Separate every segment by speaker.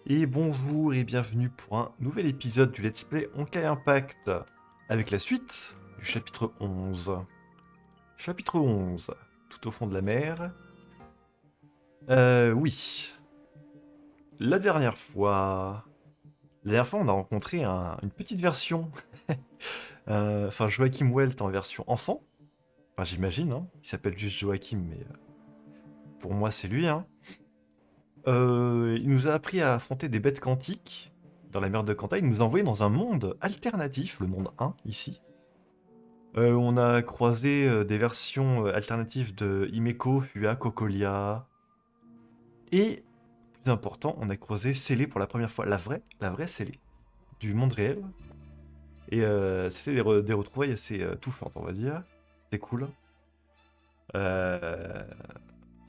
Speaker 1: Et bonjour et bienvenue pour un nouvel épisode du Let's Play Honkai Impact, avec la suite du chapitre 11. Chapitre 11, tout au fond de la mer. Oui. La dernière fois... on a rencontré une petite version. Enfin, Joachim Welt en version enfant. Enfin, j'imagine, hein. Il s'appelle juste Joachim, mais pour moi, c'est lui, hein. Il nous a appris à affronter des bêtes quantiques dans la mer de Kanta. Il nous a envoyé dans un monde alternatif, le monde 1, ici. On a croisé des versions alternatives de Himeko, Fua, Cocolia. Et, plus important, on a croisé Célé pour la première fois. La vraie Célé, du monde réel. Et c'était des retrouvailles assez touchantes, on va dire. C'était cool. Euh,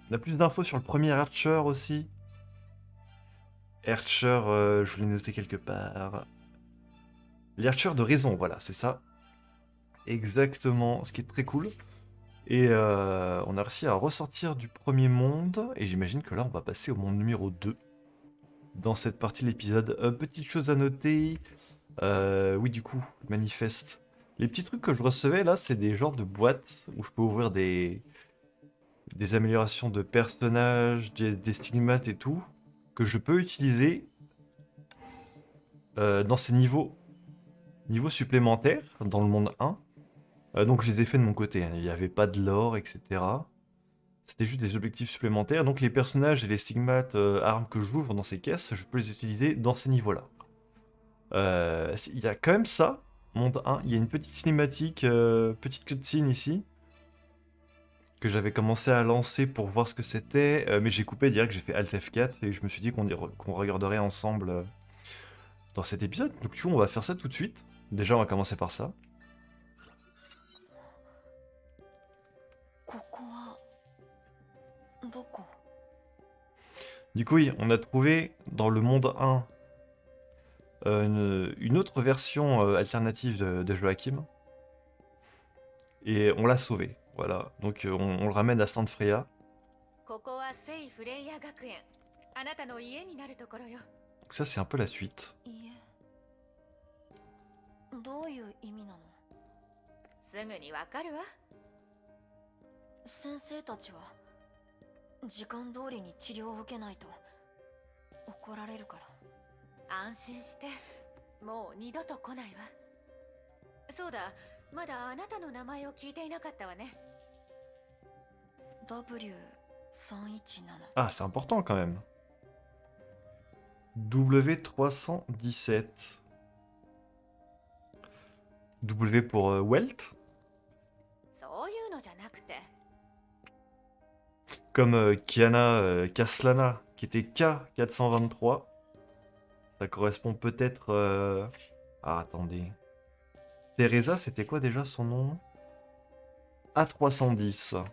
Speaker 1: on a plus d'infos sur le premier Archer aussi. Archer, je l'ai noté quelque part. L'Archer de raison, voilà, c'est ça. Exactement, ce qui est très cool. Et on a réussi à ressortir du premier monde, et j'imagine que là on va passer au monde numéro 2 dans cette partie de l'épisode. Petite chose à noter, oui du coup, manifeste. Les petits trucs que je recevais là, c'est des genres de boîtes où je peux ouvrir des améliorations de personnages, des stigmates et tout, que je peux utiliser dans ces niveaux supplémentaires dans le monde 1. Donc je les ai fait de mon côté, hein. Il n'y avait pas de lore, etc. C'était juste des objectifs supplémentaires. Donc les personnages et les stigmates armes que j'ouvre dans ces caisses, je peux les utiliser dans ces niveaux-là. Il y a quand même ça, monde 1. Il y a une petite cinématique, petite cutscene ici, que j'avais commencé à lancer pour voir ce que c'était, mais j'ai coupé direct, j'ai fait Alt F4 et je me suis dit qu'on regarderait ensemble dans cet épisode. Donc tu vois, on va faire ça tout de suite. Déjà, on va commencer par ça.
Speaker 2: ここはどこ？
Speaker 1: Du coup, oui, on a trouvé dans le monde 1 une autre version alternative de Joachim. Et on l'a sauvé. Voilà. Donc on le ramène à Sainte Freya.
Speaker 2: ここは聖フレイヤ学園。あなたの家になるところよ。
Speaker 1: Donc ça, c'est un peu la suite.
Speaker 2: 家。どういう意味なの？すぐにわかるわ。先生たちは時間通りに治療を受けないと怒られるから。安心して、もう二度と来ないわ。そうだ、まだあなたの名前を聞いていなかったわね。W317。
Speaker 1: Ah, c'est important quand même. W317. W pour Welt.
Speaker 2: そういうのじゃなくて。
Speaker 1: Comme Kiana Kaslana, qui était K423. Ça correspond peut-être... Ah, attendez. Teresa, c'était quoi déjà son nom? A310.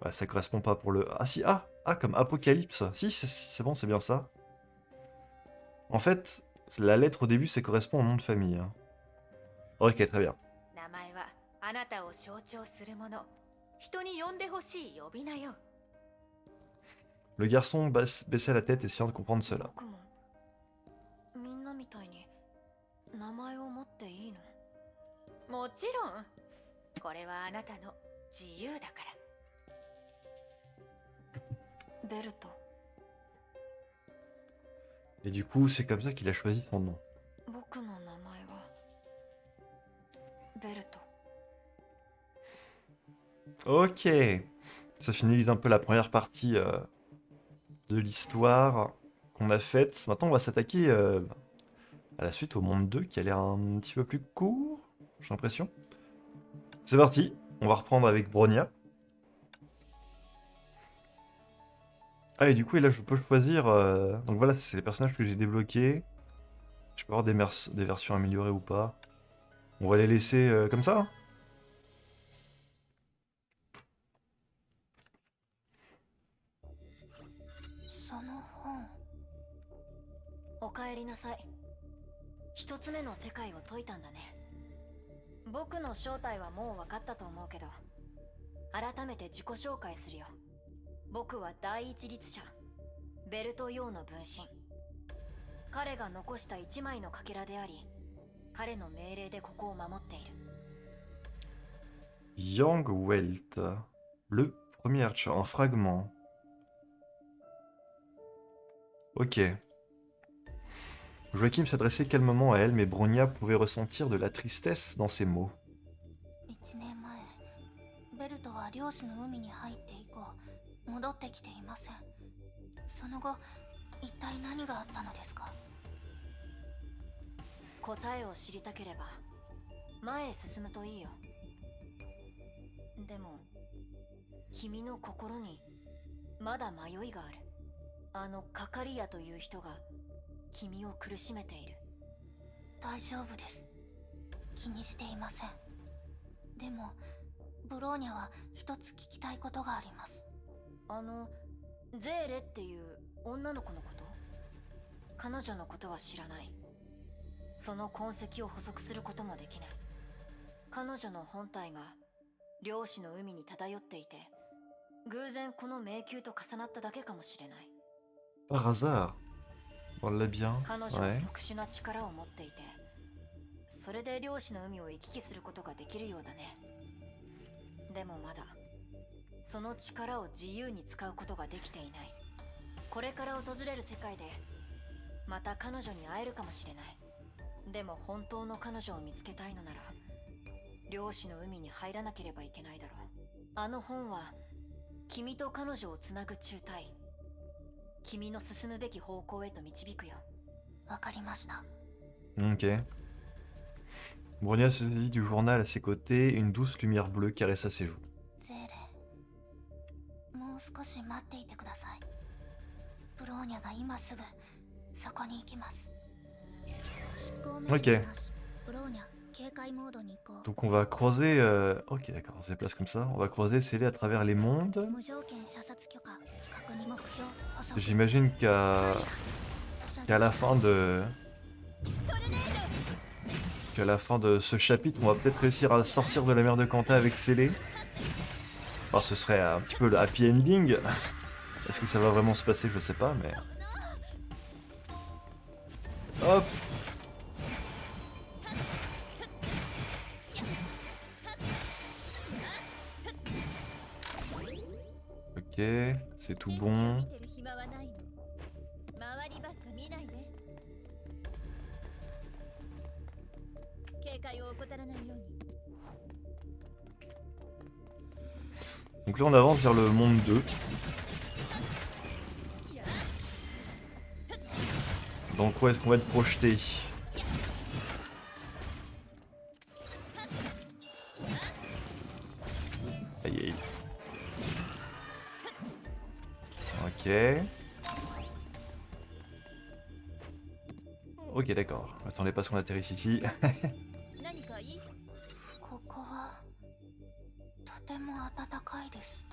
Speaker 1: Ouais, ça correspond pas pour le... Ah si, comme Apocalypse. Si, c'est bon, c'est bien ça. En fait, la lettre au début, ça correspond au nom de famille, hein. Ok, très bien.
Speaker 2: 名前はあなたを象徴するもの。人に呼んでほしい呼び名よ。
Speaker 1: Le garçon baissa la tête essayant de comprendre cela.
Speaker 2: 僕もみんなみたいに名前を持っていいの？もちろん。これはあなたの自由だから。ベルト。
Speaker 1: Et du coup, c'est comme ça qu'il a choisi son nom.
Speaker 2: 僕の名前はベルト。
Speaker 1: Ok. Ça finalise un peu la première partie de l'histoire qu'on a faite. Maintenant, on va s'attaquer à la suite au monde 2 qui a l'air un petit peu plus court, j'ai l'impression. C'est parti, on va reprendre avec Bronia. Ah, et du coup, et là, je peux choisir... Donc voilà, c'est les personnages que j'ai débloqués. Je peux avoir des versions améliorées ou pas. On va les laisser comme ça, hein.
Speaker 2: その本。おかえりなさい。一つ目の世界を解いたんだね。僕の正体はもう分かったと思うけど、改めて自己紹介するよ。僕は第一律者、ベルト・ヨーの分身。彼が残した一枚のかけらであり、彼の命令でここを守っている。
Speaker 1: Yang Welt. Le premier archer. Un fragment. Ok. Joachim s'adressait calmement à elle, mais Bronia pouvait ressentir de la tristesse dans ses mots.
Speaker 3: 1年前ベルトは漁師の海に入って以降戻ってきていません。その後一体何があったのですか？
Speaker 2: 答えを知りたければ前へ進むといいよ。でも君の心にまだ迷いがある。あのカカリアという人が君を苦しめている。
Speaker 3: 大丈夫です。気にしていません。でもブローニャは一つ聞きたいことがあります。
Speaker 2: ゼーレっていう女の子のこと？彼女のことは知らない。その痕跡を捕捉することもできない。彼女の本体が漁師の海に漂っていて、偶然この迷宮と重なっただけかもしれない。
Speaker 1: Par hasard. Dans le labyrinthe.
Speaker 2: 彼女
Speaker 1: Ouais.
Speaker 2: は特殊な力を持っていて、それで漁師の海を行き来することができるようだね。でもまだその力を自由に使うことができていない。これから訪れる世界でまた彼女に会えるかもしれない。でも本当の彼女を見つけたいのなら漁師の海に入らなければいけないだろう。あの本は君と彼女をつなぐ中退、君の進むべき方向へと導くよ。
Speaker 3: わかりました。
Speaker 1: Ok. Bronia se saisit du journal à ses côtés, une douce lumière bleue caressa ses joues.
Speaker 3: ゼーレ、もう少し待っていてください。ブローニャが今すぐそこに行きます。執行命令なし。ブローニャ、警戒モードに移行。
Speaker 1: Donc on va croiser... Ok, d'accord, on se déplace comme ça. On va croiser scellé à travers les mondes.
Speaker 3: 無条件射殺許可。確認目標。捕捉。
Speaker 1: J'imagine qu'à la fin de... qu'à la fin de ce chapitre, on va peut-être réussir à sortir de la mer de Kanta avec scellé. Alors ce serait un petit peu le happy ending. Est-ce que ça va vraiment se passer? Je sais pas, mais... Hop! Ok, c'est tout bon. Donc là on avance vers le monde 2. Donc où est-ce qu'on va être projeté? Aïe aïe. Ok. Ok d'accord. Attendez pas qu'on atterrisse ici.
Speaker 3: ここはとても暖かいです。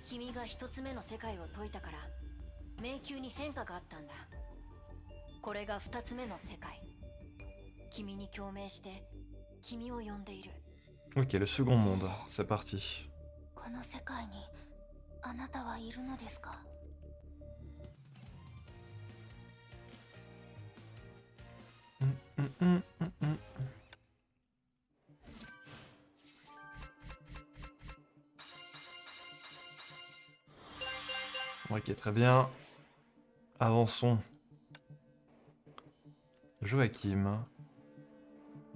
Speaker 2: 君が一つ目の世界を解いたから迷宮に変化があったんだ。これが二つ目の世界。君に共鳴して君を呼んでいる。
Speaker 1: Ok, le second monde, c'est parti.
Speaker 3: この世界にあなたはいるのですか？
Speaker 1: Ok, très bien. Avançons. Joachim.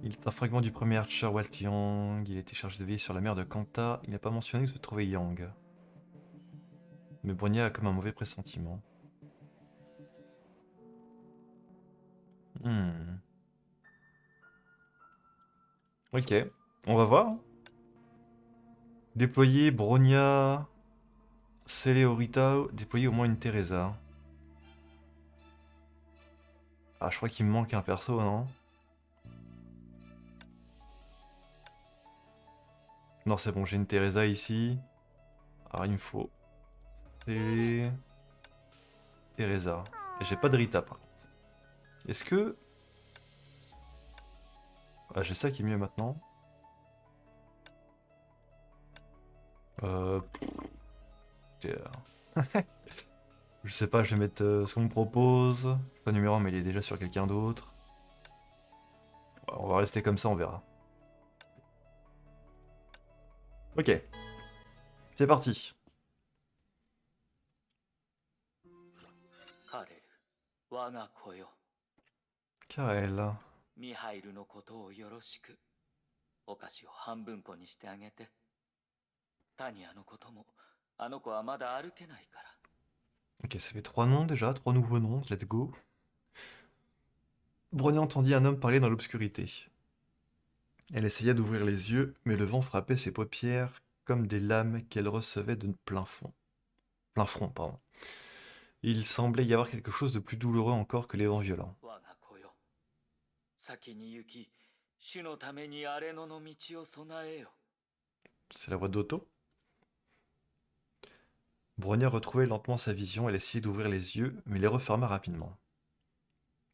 Speaker 1: Il est un fragment du premier Archer Walt Yang. Il était chargé de veiller sur la mer de Kanta. Il n'a pas mentionné que se trouvait Yang. Mais Bronia a comme un mauvais pressentiment. Ok, on va voir. Déployer Bronia, Celeorita, déployer au moins une Teresa. Ah, je crois qu'il me manque un perso, non? Non, c'est bon, j'ai une Teresa ici. Alors, il me faut... Teresa. Et j'ai pas de Rita, par contre. Est-ce que... Ah, j'ai ça qui est mieux maintenant. Je sais pas, je vais mettre ce qu'on me propose. Pas numéro, mais il est déjà sur quelqu'un d'autre. Ouais, on va rester comme ça, on verra. Ok, c'est parti.
Speaker 4: カレル、我が子よ。
Speaker 1: Karel.
Speaker 4: ミハイルのことをよろしく。お菓子を半分こにしてあげて。タニアのことも、あの子はまだ歩けないから。
Speaker 1: Ok, ça fait 3 noms déjà, 3 nouveaux noms, let's go. Bronya entendit un homme parler dans l'obscurité. Elle essaya d'ouvrir les yeux, mais le vent frappait ses paupières comme des lames qu'elle recevait de plein fond. Plein front, pardon. Il semblait y avoir quelque chose de plus douloureux encore que les vents violents.
Speaker 4: 我が子よ。先に行き、主のために荒れ野の道を備えよ。
Speaker 1: C'est la voix d'Otto. Bronya retrouvait lentement sa vision, elle essayait d'ouvrir les yeux, mais les referma rapidement.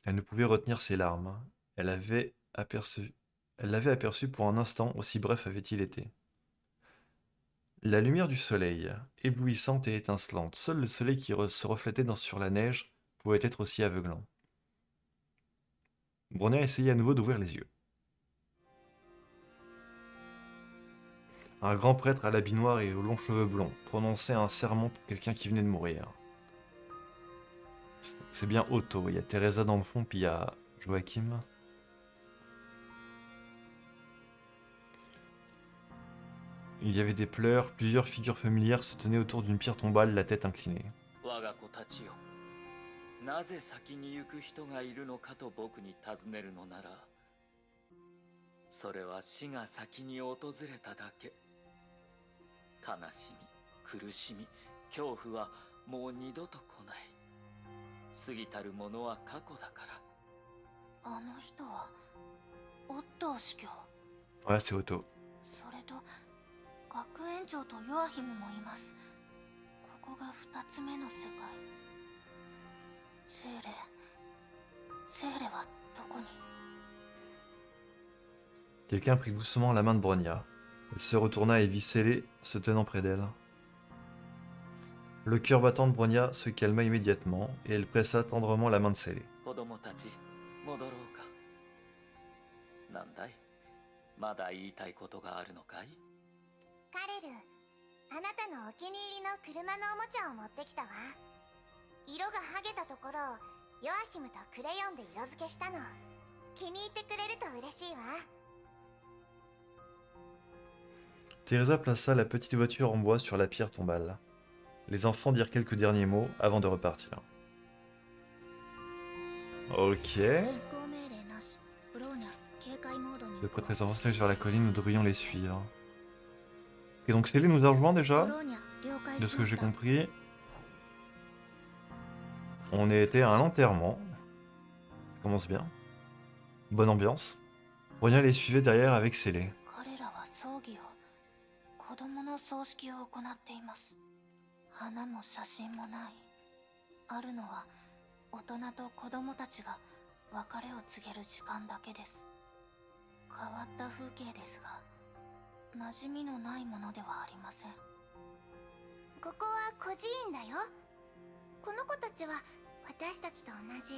Speaker 1: Elle ne pouvait retenir ses larmes. Elle l'avait aperçu pour un instant, aussi bref avait-il été. La lumière du soleil, éblouissante et étincelante, seul le soleil qui se reflétait sur la neige pouvait être aussi aveuglant. Bronya essayait à nouveau d'ouvrir les yeux. Un grand prêtre à l'habit noir et aux longs cheveux blonds prononçait un sermon pour quelqu'un qui venait de mourir. C'est bien Otto, il y a Teresa dans le fond, puis il y a Joachim. Il y avait des pleurs, plusieurs figures familières se tenaient autour d'une pierre tombale, la tête inclinée.
Speaker 4: 我が子たちよ。なぜ先に行く人がいるのかと僕に尋ねるのなら、それは死が先に訪れただけ。悲しみ、苦しみ、恐怖はもう二度と来ない。過ぎたるものは過去だから。
Speaker 3: あの人はオットー司教。
Speaker 1: Ouais, c'est Otto.
Speaker 3: それと学園長とヨアヒムもいます。ここが二つ目の世界。セーレはどこに？
Speaker 1: Quelqu'un prit doucement la main de Bronya. Elle se retourna et vit Célé se tenant près d'elle. Le cœur battant de Bronya se calma immédiatement et elle pressa tendrement la main de Célé.
Speaker 4: 子供たち、戻ろうか。なんだい、まだ言いたいことがあるのかい？
Speaker 5: カレル、あなたのお気に入りの車のおもちゃを持ってきたわ。色が剥げたところをヨアヒムとクレヨンで色付けしたの。気に入ってくれると嬉しいわ。
Speaker 1: Teresa plaça la petite voiture en bois sur la pierre tombale. Les enfants dirent quelques derniers mots avant de repartir. Ok. Le prêtre est avancé vers la colline, nous devrions les suivre. Et donc Célé nous a rejoint déjà, de ce que j'ai compris. On était à un enterrement. Ça commence bien. Bonne ambiance. Bronya les suivait derrière avec Célé.
Speaker 3: 彼らは葬儀を、子供の葬式を行っています。花も写真もない。あるのは大人と子供たちが別れを告げる時間だけです。変わった風景ですが、馴染みのないものではありません。
Speaker 5: ここは孤児院だよ。この子たちは私たちと同じ、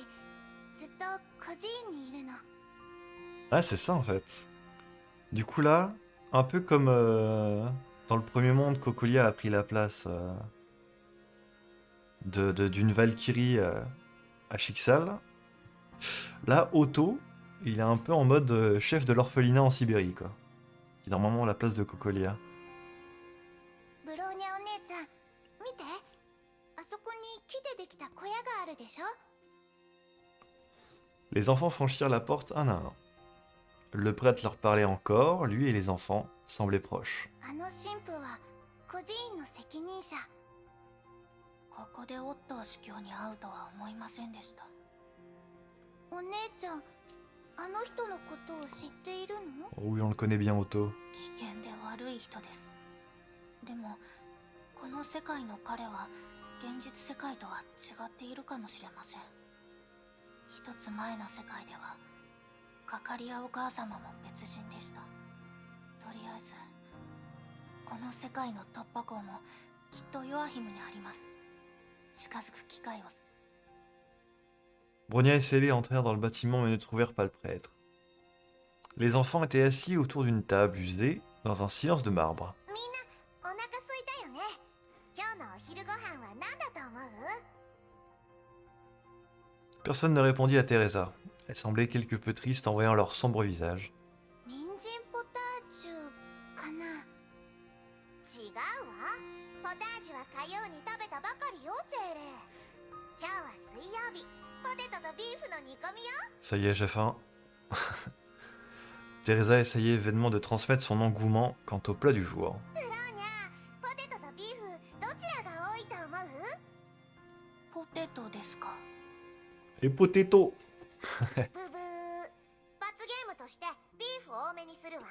Speaker 5: ずっと孤児院にいるの。
Speaker 1: Ah, c'est ça en fait. Du coup là, un peu comme dans le premier monde, Cocolia a pris la place d'une Valkyrie à Chixal. Là, Otto, il est un peu en mode chef de l'orphelinat en Sibérie, quoi. Qui est normalement la place de Cocolia.
Speaker 5: ブローニャお姉ちゃん、見て。あそこに木でできた小屋があるでしょ。
Speaker 1: Les enfants franchirent la porte un à un. Le prêtre leur parlait encore, lui et les enfants semblaient proches.
Speaker 5: あの神父は孤児院の責任者。
Speaker 3: ここでオットー司教に会うとは思いませんでした。
Speaker 5: お姉ちゃん、あの人のことを知っているの？
Speaker 1: Oh oui, on le connaît bien, Otto.
Speaker 3: 危険で悪い人です。でもこの世界の彼は現実世界とは違っているかもしれません。一つ前の世界ではカカリアお母様も別人でした。とりあえずこの世界の突破口もきっとヨアヒムにあります。近づく機会を。
Speaker 1: Bronia et Célé entrèrent dans le bâtiment mais ne trouvèrent pas le prêtre. Les enfants étaient assis autour d'une table usée, dans un silence de marbre.
Speaker 5: みんなお腹空いたよね。今日のお昼ご飯は何だと思う？
Speaker 1: Personne ne répondit à Teresa. Elle semblait quelque peu triste en voyant leur sombre visage.
Speaker 5: 人参ポタージュかな？違うわ。ポタージュは火曜に食べたばかりよ、ジェーレ。今日は水曜日。ポテトとビーフの煮込みよ。
Speaker 1: Ça y est, j'ai faim. Teresa essayait vainement de transmettre son engouement quant au plat du jour.
Speaker 5: ブローニャ、ポテトとビーフどちらが多いと思う？
Speaker 3: ポテトですか。
Speaker 1: Et potato!
Speaker 5: ブブー。罰ゲームとしてビーフ多めにするわ。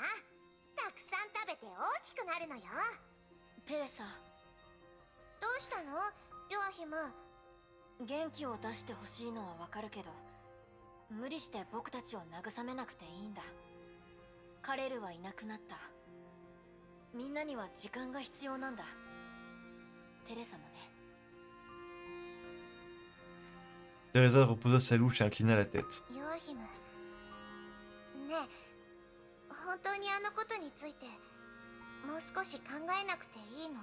Speaker 5: たくさん食べて大きくなるのよ。
Speaker 2: テレサ、
Speaker 5: どうしたの？ヨアヒム。
Speaker 2: 元気を出してほしいのはわかるけど、無理して僕たちを慰めなくていいんだ。カレルはいなくなった。みんなには時間が必要なんだ。テレサもね。
Speaker 1: Teresa reposa sa louche et inclina la tête.
Speaker 5: ヨアヒム。ねえ、本当にあのことについてもう少し考えなくていいの？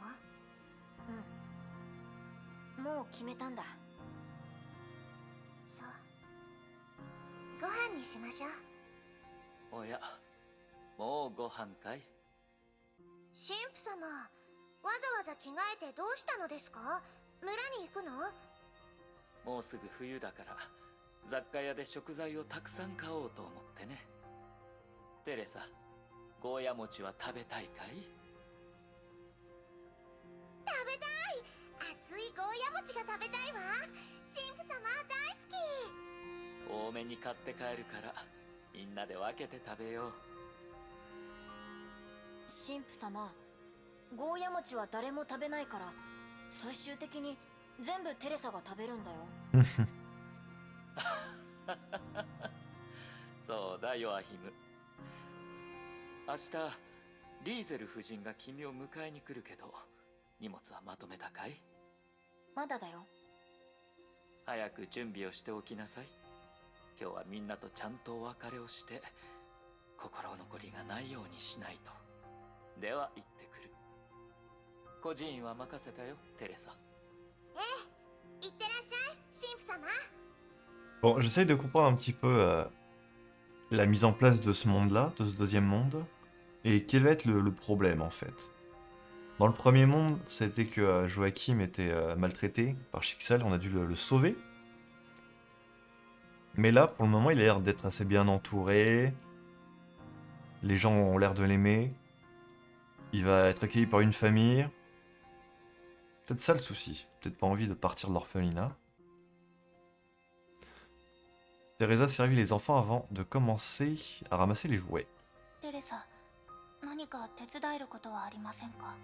Speaker 2: うん。もう決めたんだ。
Speaker 5: そう。ご飯にしましょう。
Speaker 4: おや、もうご飯かい？
Speaker 5: 神父様、わざわざ着替えてどうしたのですか？村に行くの？
Speaker 4: もうすぐ冬だから雑貨屋で食材をたくさん買おうと思ってね。テレサ、ゴーヤ餅は食べたいかい？
Speaker 5: 食べたい。熱いゴーヤ餅が食べたいわ。神父様大好き。
Speaker 4: 多めに買って帰るからみんなで分けて食べよう。
Speaker 2: 神父様、ゴーヤ餅は誰も食べないから、最終的に全部テレサが食べるんだよ。
Speaker 4: そうだヨアヒム。明日リーゼル夫人が君を迎えに来るけど、荷物はまとめたかい？
Speaker 2: まだだよ。
Speaker 4: 早く準備をしておきなさい。今日はみんなとちゃんとお別れをして心残りがないようにしないと。では行ってくる。孤児院は任せたよ、テレサ。
Speaker 5: いってらっしゃい、神父様。
Speaker 1: Bon, j'essaye de comprendre un petit peu la mise en place de ce monde-là, de ce deuxième monde, et quel va être le problème en fait. Dans le premier monde, c'était que Joachim était maltraité par Chixel, on a dû le sauver. Mais là, pour le moment, il a l'air d'être assez bien entouré. Les gens ont l'air de l'aimer. Il va être accueilli par une famille. Peut-être ça le souci. Peut-être pas envie de partir de l'orphelinat. Teresa servit les enfants avant de commencer à ramasser les jouets.
Speaker 3: テレサ、何か手伝えることはありませんか？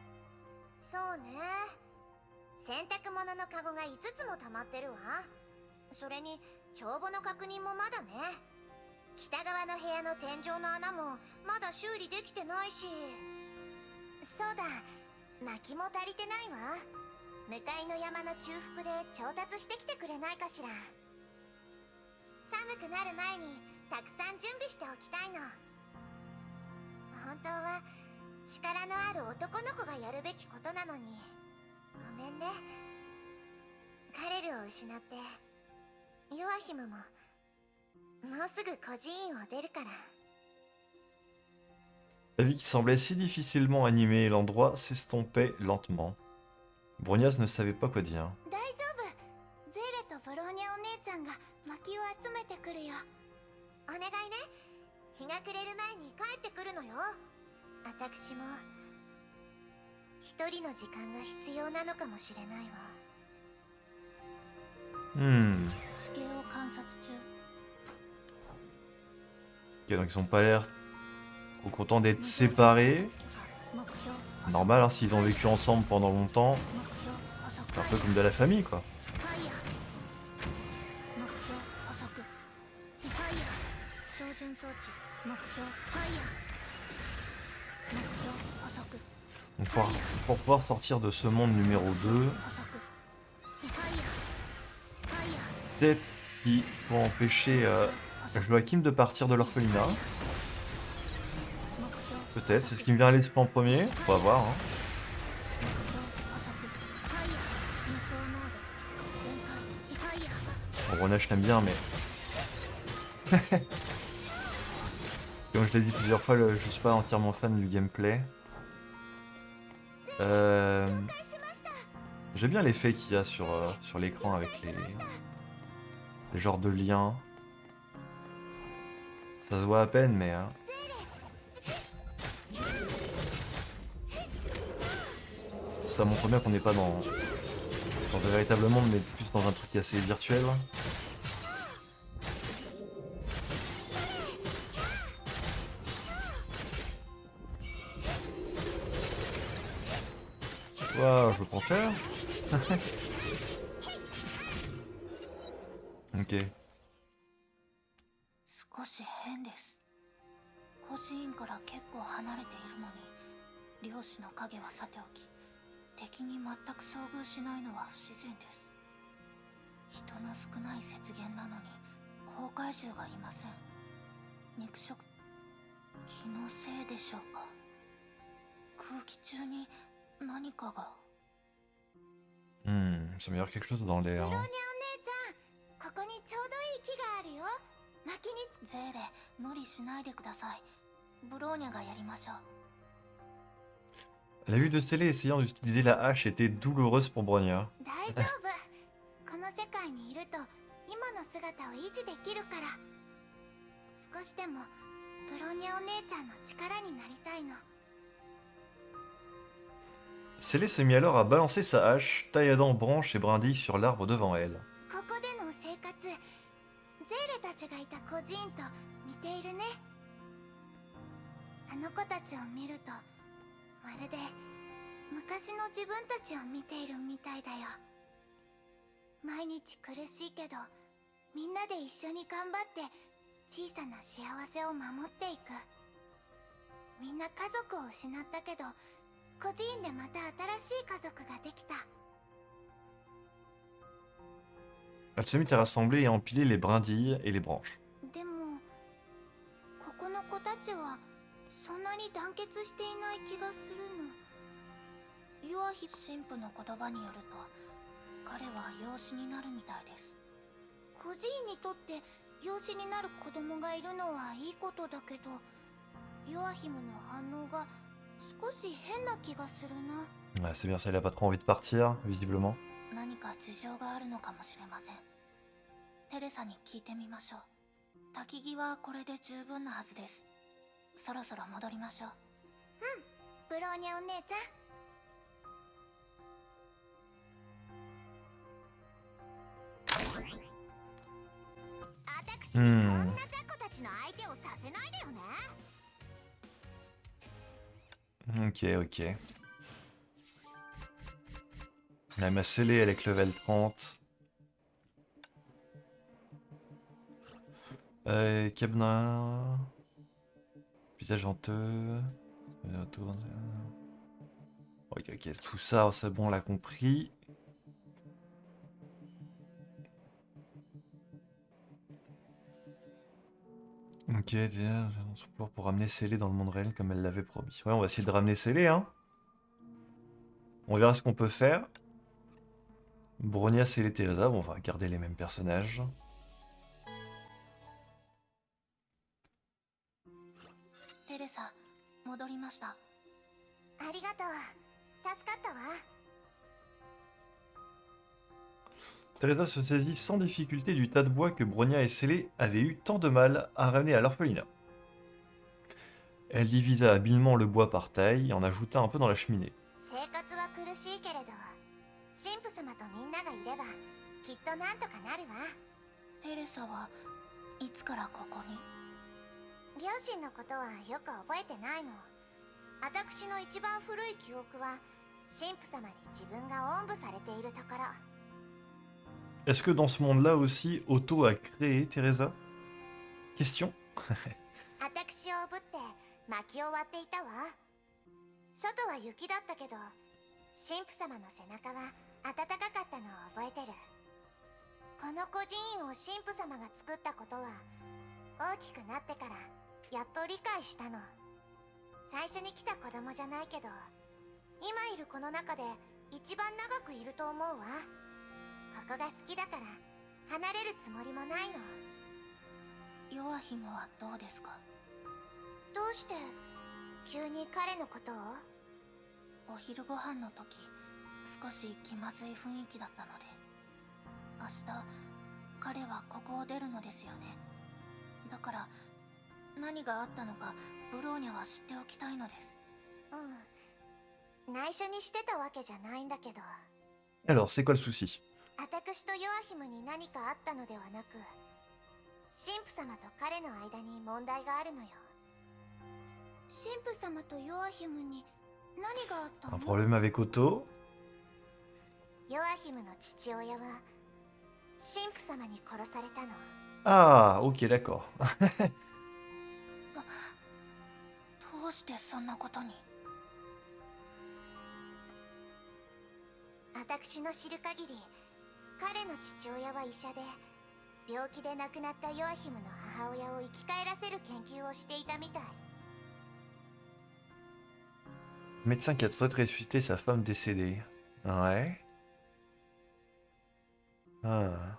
Speaker 5: そうね。洗濯物のカゴが5つも溜まってるわ。それに帳簿の確認もまだね。北側の部屋の天井の穴もまだ修理できてないし。そうだ、薪も足りてないわ。向かいの山の中腹で調達してきてくれないかしら。寒くなる前にたくさん準備しておきたいの。本当は力のある男の子がやるべきことなのに。ごめんね。カレルを失ってヨアヒムももうすぐ孤児院を出るから。
Speaker 1: La vie qui semblait si difficilement animer l'endroit s'estompait lentement. Bronias ne savait pas quoi dire.
Speaker 5: 大丈夫。ゼーレとブローニャお姉ちゃんが薪を集めてくるよ。お願いね。日が暮れる前に帰ってくるのよ。私も一人の時間が必要なのかもしれないわ。
Speaker 3: 地形を観察中。
Speaker 1: Ok, donc ils ont pas l'air trop contents d'être séparés.
Speaker 3: 目標
Speaker 1: Normal, hein, s'ils ont vécu ensemble pendant longtemps,
Speaker 3: 目標遅く
Speaker 1: c'est un peu comme de la famille, quoi.
Speaker 3: ファイヤー目標遅くファイヤー照準装置目標ファイヤー目標遅く
Speaker 1: Donc pour pouvoir sortir de ce monde numéro 2,
Speaker 3: 遅くファイヤー
Speaker 1: peut-être qu'il faut empêcher Joachim de partir de l'orphelinat.
Speaker 3: 目標
Speaker 1: Peut-être, c'est ce qui me vient à l'esprit en premier. On va voir. Hein.
Speaker 3: 目標加速ファイヤー輸送モード全開ファイヤー
Speaker 1: Bon, Brona, je l'aime bien, mais comme je l'ai dit plusieurs fois, je suis pas entièrement fan du gameplay. J'aime bien l'effet qu'il y a sur l'écran avec les genres de liens. Ça se voit à peine, mais... hein. Ça montre bien qu'on n'est pas dans un véritable monde, mais plus dans un truc assez virtuel. Waouh, je le prends cher. Ok.
Speaker 3: 少し変です。孤児院から結構離れているのに漁師の影はさておき敵に全く遭遇しないのは不自然です。人の少ない雪原なのに崩壊獣がいません。肉食気のせいでしょうか。空気中に何かが。
Speaker 1: Ça me dit quelque chose dans l'air.
Speaker 5: ブローニャお
Speaker 1: Hein.
Speaker 5: 姉ちゃん、ここにちょうどいい木があるよ。薪につ
Speaker 3: ゼーレ、無理しないでください。ブローニャがやりましょう。
Speaker 1: La vue de Célé essayant d'utiliser la hache était douloureuse pour Bronia.
Speaker 5: 大丈夫。この世界にいると今の姿を維持できるから。少しでもブローニャお姉ちゃんの力になりたいの。
Speaker 1: Célé se mit alors à balancer sa hache, tailladant branches et brindilles sur l'arbre devant elle.
Speaker 5: ここでの生活、ゼーレたちがいた孤児院と似ているね。あの子たちを見るとまるで昔の自分たちを見ているみたいだよ。毎日苦しいけどみんなで一緒に頑張って小さな幸せを守っていく。みんな家族を失ったけど孤児院でまた新しい家族ができた。
Speaker 1: Elle se mit à rassembler et à empiler les brindilles et les branches.
Speaker 5: でもここの子たちはそんなに団結していない気がするの。ヨアヒ
Speaker 3: 神父の言葉によると彼は養子になるみたいです。
Speaker 5: 孤児院にとって養子になる子供がいるのはいいことだけど、ヨアヒムの反応が少し変な気がするな。
Speaker 1: Ouais, c'est bien ça, il a pas trop envie de partir, visiblement.
Speaker 3: 何か事情があるのかもしれません。テレサに聞いてみましょう。焚き木はこれで十分なはずです。そろそろ戻りましょう。
Speaker 5: ブローニャお姉ちゃん。私にこんな雑魚たちの相手をさせないでよね。
Speaker 1: Ok, ok. La ma Célé, elle est que level 30. Kebna. Visage honteux. Ok, ok, tout ça, c'est bon, on l'a compris. Ok, déjà, pour ramener Célé dans le monde réel comme elle l'avait promis. Ouais, on va essayer de ramener Célé, hein. On verra ce qu'on peut faire. Bronia, Célé, Teresa, bon, on va garder les mêmes personnages.
Speaker 3: テレサ、戻りました。
Speaker 5: ありがとう。助かったわ。
Speaker 1: Teresa se saisit sans difficulté du tas de bois que Bronia et Célé avaient eu tant de mal à ramener à l'orphelinat. Elle divisa habilement le bois par taille et en ajouta un peu dans la cheminée.
Speaker 5: 生活は苦しいけれど、神父様とみんながいればきっとなんとかなるわ。
Speaker 3: テレサはいつからここに？
Speaker 5: 両親のことはよく覚えてないの。私の一番古い記憶は神父様に自分がおんぶされているところ。
Speaker 1: Est-ce que dans ce monde-là aussi, Otto a créé Teresa? Question.
Speaker 5: 私をおぶって薪を割っていたわ。外は雪だったけど、神父様の背中は暖かかったのを覚えてる。この孤児院を神父様が作ったことは大きくなってからやっと理解したの。最初に来た子供じゃないけど、今いる子の中で一番長くいると思うわ。ここが好きだから離れるつもりもないの。
Speaker 3: ヨアヒムはどうですか？
Speaker 5: どうして急に彼のことを？
Speaker 3: お昼ご飯の時、少し気まずい雰囲気だったので。明日、彼はここを出るのですよね。だから、何があったのか、ブローニャは知っておきたいのです。
Speaker 5: うん。内緒にしてたわけじゃないんだけど。
Speaker 1: Alors, c'est quoi le souci?
Speaker 5: 私とヨアヒムに何かあったのではなく、神父様と彼の間に問題があるのよ。神父様とヨアヒムに何があったの？
Speaker 1: Un problème avec Otto?
Speaker 5: ヨアヒムの父親は神父様に殺されたの。
Speaker 1: Ah, ok, d'accord.
Speaker 3: どうしてそんなことに？
Speaker 5: 私の知る限り、彼の父親は医者で、病気で亡くなったヨアヒムの母親を生き返らせる研究をしていたみたい。
Speaker 1: Médecin qui a tenté de ressusciter sa femme décédée. Ouais. Ah.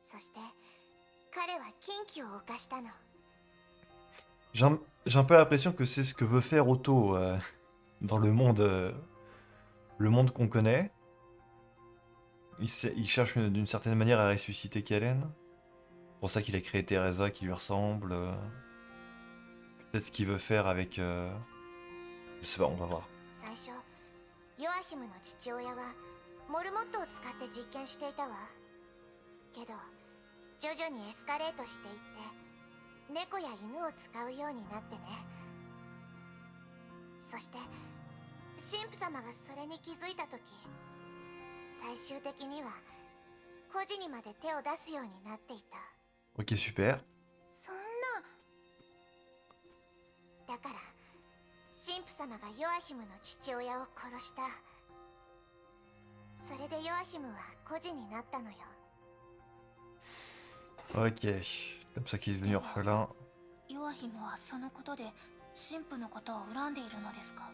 Speaker 5: そして彼は禁忌を犯したの。
Speaker 1: J'ai un peu l'impression que c'est ce que veut faire Otto dans le monde qu'on connaît. Il cherche d'une certaine manière à ressusciter Kellen. C'est pour ça qu'il a créé Teresa qui lui ressemble. Peut-être ce qu'il veut faire avec... Je sais pas, on va voir.
Speaker 5: 最初ヨアヒムの父親はモルモットを使って実験していたわ。けど徐々にエスカレートしていって猫や犬を使うようになってね。そして神父様がそれに気づいた時、最終的には孤児にまで手を出すようになっていた。
Speaker 1: Ok, super.
Speaker 5: そんな。だから神父様がヨアヒムの父親を殺した。それでヨアヒムは孤児になったのよ。
Speaker 1: Ok. Comme ça qu'il est devenu orphelin.
Speaker 3: ヨアヒムはそのことで神父のことを恨んでいるのですか？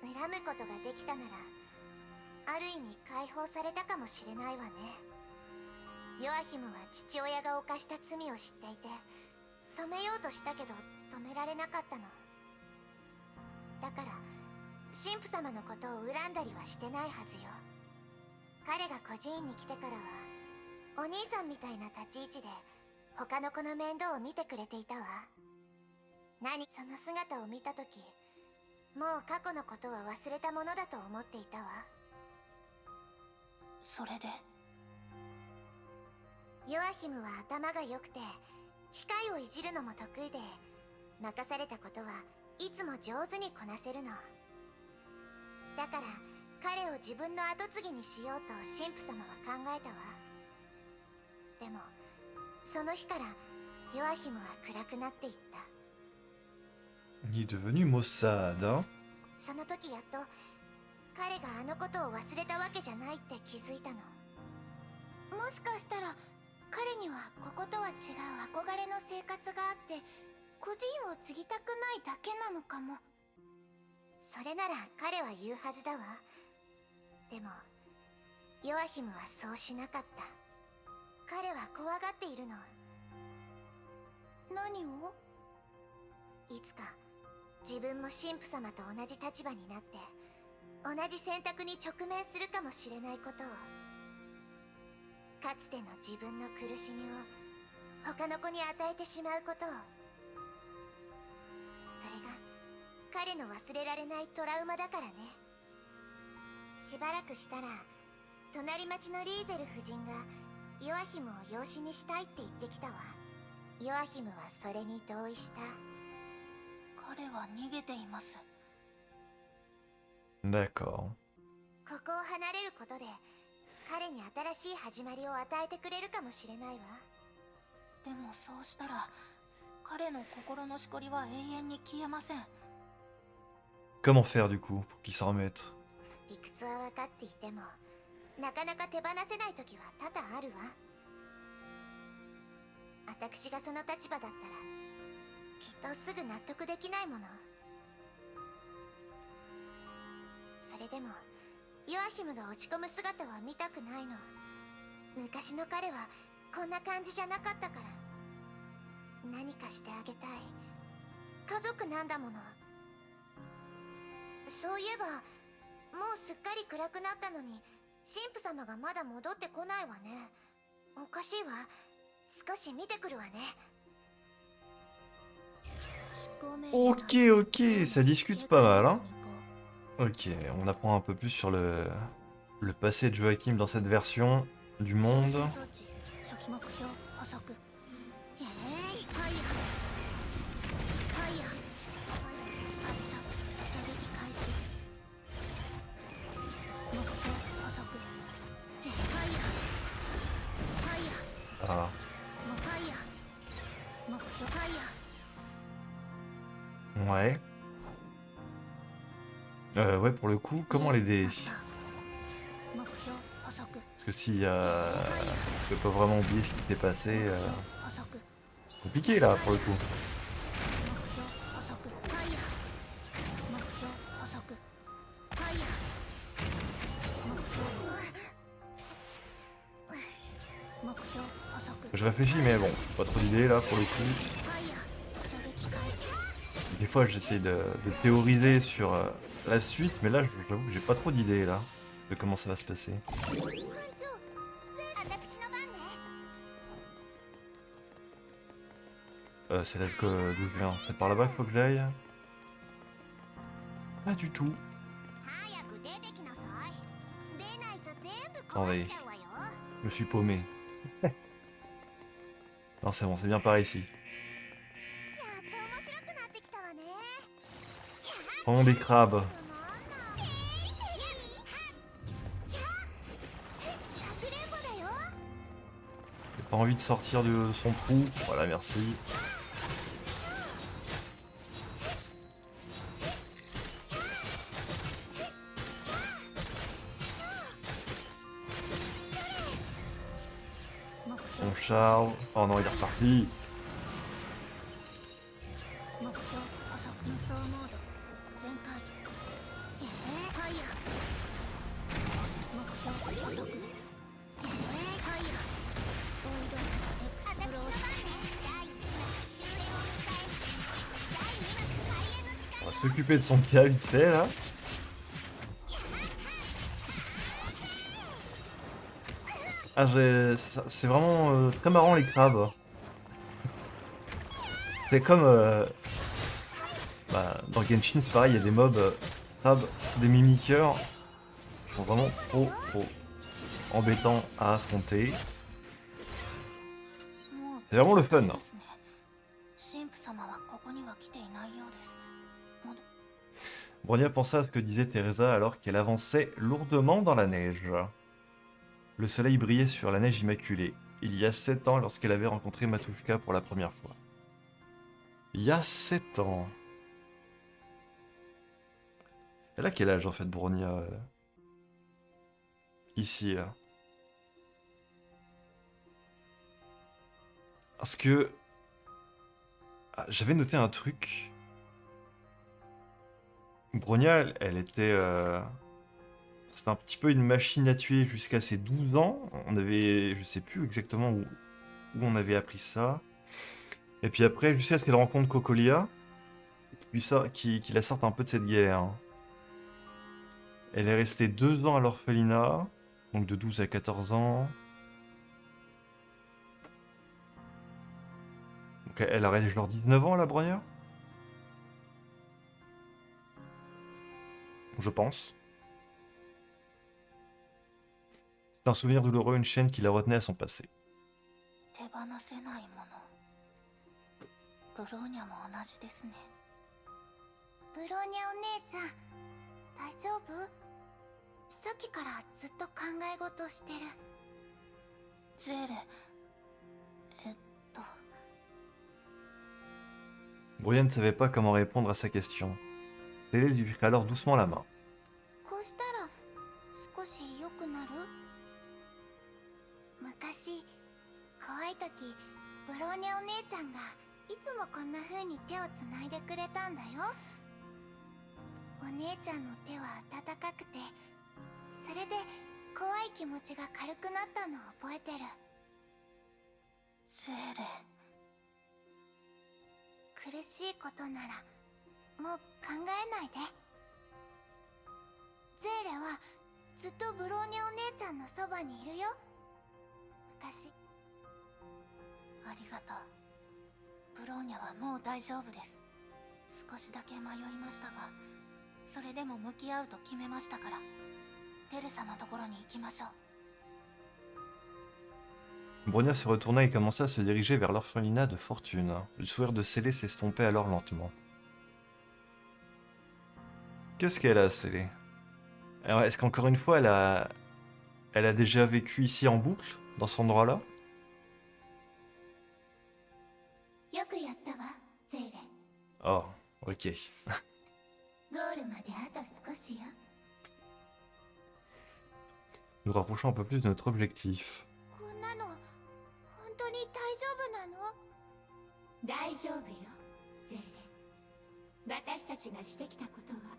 Speaker 5: 恨むことができたなら、ある意味解放されたかもしれないわね。ヨアヒムは父親が犯した罪を知っていて、止めようとしたけど止められなかったの。だから神父様のことを恨んだりはしてないはずよ。彼が孤児院に来てからはお兄さんみたいな立ち位置で他の子の面倒を見てくれていたわ。その姿を見た時、もう過去のことは忘れたものだと思っていたわ。
Speaker 3: それで
Speaker 5: ヨアヒムは頭が良くて機械をいじるのも得意で、任されたことはいつも上手にこなせるの。だから彼を自分の後継ぎにしようと神父様は考えたわ。でもその日からヨアヒムは暗くなっていった。
Speaker 1: Il est devenu maussade, hein?
Speaker 5: その時やっと彼があのことを忘れたわけじゃないって気づいたの。もしかしたら彼にはこことは違う憧れの生活があって孤児院を継ぎたくないだけなのかも。それなら彼は言うはずだわ。でもヨアヒムはそうしなかった。彼は怖がっているの。何を？いつか自分も神父様と同じ立場になって同じ選択に直面するかもしれないことを。かつての自分の苦しみを他の子に与えてしまうことを。それが彼の忘れられないトラウマだからね。しばらくしたら隣町のリーゼル夫人がヨアヒムを養子にしたいって言ってきたわ。ヨアヒムはそれに同意した。
Speaker 3: 彼は逃げています。
Speaker 1: D'accord.
Speaker 5: ここを離れることで彼に新しい始まりを与えてくれるかもしれないわ。
Speaker 3: でもそうしたら彼の心のしこりは永遠に消えません。
Speaker 1: Comment faire du coup pour qu'il s'en remette?
Speaker 5: 理屈は分かっていてもなかなか手放せない時は多々あるわ。私がその立場だったらきっとすぐ納得できないもの。それでもヨアヒムが落ち込む姿は見たくないの。昔の彼はこんな感じじゃなかったから。何かしてあげたい。家族なんだもの。そういえばもうすっかり暗くなったのに神父様がまだ戻ってこないわね。おかしいわ。少し見てくるわね。
Speaker 1: Ok, ok, ça discute pas mal, hein. Ok, on apprend un peu plus sur le passé de Joachim dans cette version du monde. Ah. Ouais. Ouais, pour le coup, comment l'aider? Parce que si je peux pas vraiment oublier ce qui s'est passé. Compliqué là, pour le coup. Je réfléchis, mais bon, pas trop d'idées là pour le coup. Des fois, j'essaie de théoriser sur la suite, mais là, j'avoue que j'ai pas trop d'idées là de comment ça va se passer. C'est là d'où je viens. C'est par là-bas qu'il faut que j'aille. Pas du tout. Attendez, je me suis paumé. Non, c'est bon, c'est bien par ici. Prends des crabes. J'ai pas envie de sortir de son trou. Voilà, merci. On charge. Oh non, il est reparti. On va s'occuper de son cas vite fait là. Ah, c'est vraiment très marrant les crabes. C'est comme dans Genshin, c'est pareil, il y a des mobs crabes, des mimiqueurs qui sont vraiment trop embêtants à affronter. C'est vraiment le fun. Bronya pensa à ce que disait Teresa alors qu'elle avançait lourdement dans la neige. Le soleil brillait sur la neige immaculée, il y a 7 ans lorsqu'elle avait rencontré Matushka pour la première fois. Il y a 7 ans. Elle a quel âge en fait, Bronya ici, là? Parce que... Ah, j'avais noté un truc. Bronya, elle était... C'était un petit peu une machine à tuer jusqu'à ses 12 ans. On avait... Je sais plus exactement où on avait appris ça. Et puis après, jusqu'à ce qu'elle rencontre Cocolia, qui la sorte un peu de cette guerre. Elle est restée 2 ans à l'orphelinat, donc de 12 à 14 ans. Donc elle aurait genre 19 ans, la Bronya? Je pense. C'est un souvenir douloureux, une chaîne qui la retenait à son passé.
Speaker 3: ブローニャも同じですね。
Speaker 5: ブローニャお姉ちゃん、大丈夫？さっきからずっと考え事してる。
Speaker 3: ゼーレ、
Speaker 1: Bronya ne savait pas comment répondre à sa question. Télé lui prit alors doucement la main.
Speaker 5: こうしたら少し良くなる？い時ブローニャお姉ちゃんがいつもこんな風に手をつないでくれたんだよ。お姉ちゃんの手は温かくて、それで怖い気持ちが軽くなったのを覚えてる。
Speaker 3: ゼーレ。
Speaker 5: 苦しいことならもう考えないで。ゼーレはずっとブローニャお姉ちゃんのそばにいるよ。私。
Speaker 3: ありがとう。ブローニャはもう大丈夫です。少しだけ迷いましたが、それでも向き合うと決めましたから、テレサのところに行きましょう。
Speaker 1: Bronia se retourna et commença à se diriger vers l'orphelinat de Fortune. Le sourire de Célé s'estompait alors lentement. Qu'est-ce qu'elle a, Célé? Alors, est-ce qu'encore une fois, elle a déjà vécu ici en boucle, dans cet endroit-là?
Speaker 5: よくやったわ、ゼーレ。
Speaker 1: Oh, ok.
Speaker 5: ゴールまであと少しよ。
Speaker 1: Nous rapprochons un peu plus de notre objectif.
Speaker 5: こんなの本当に大丈夫なの？
Speaker 6: 大丈夫よ、ゼーレ。私たちがしてきたことは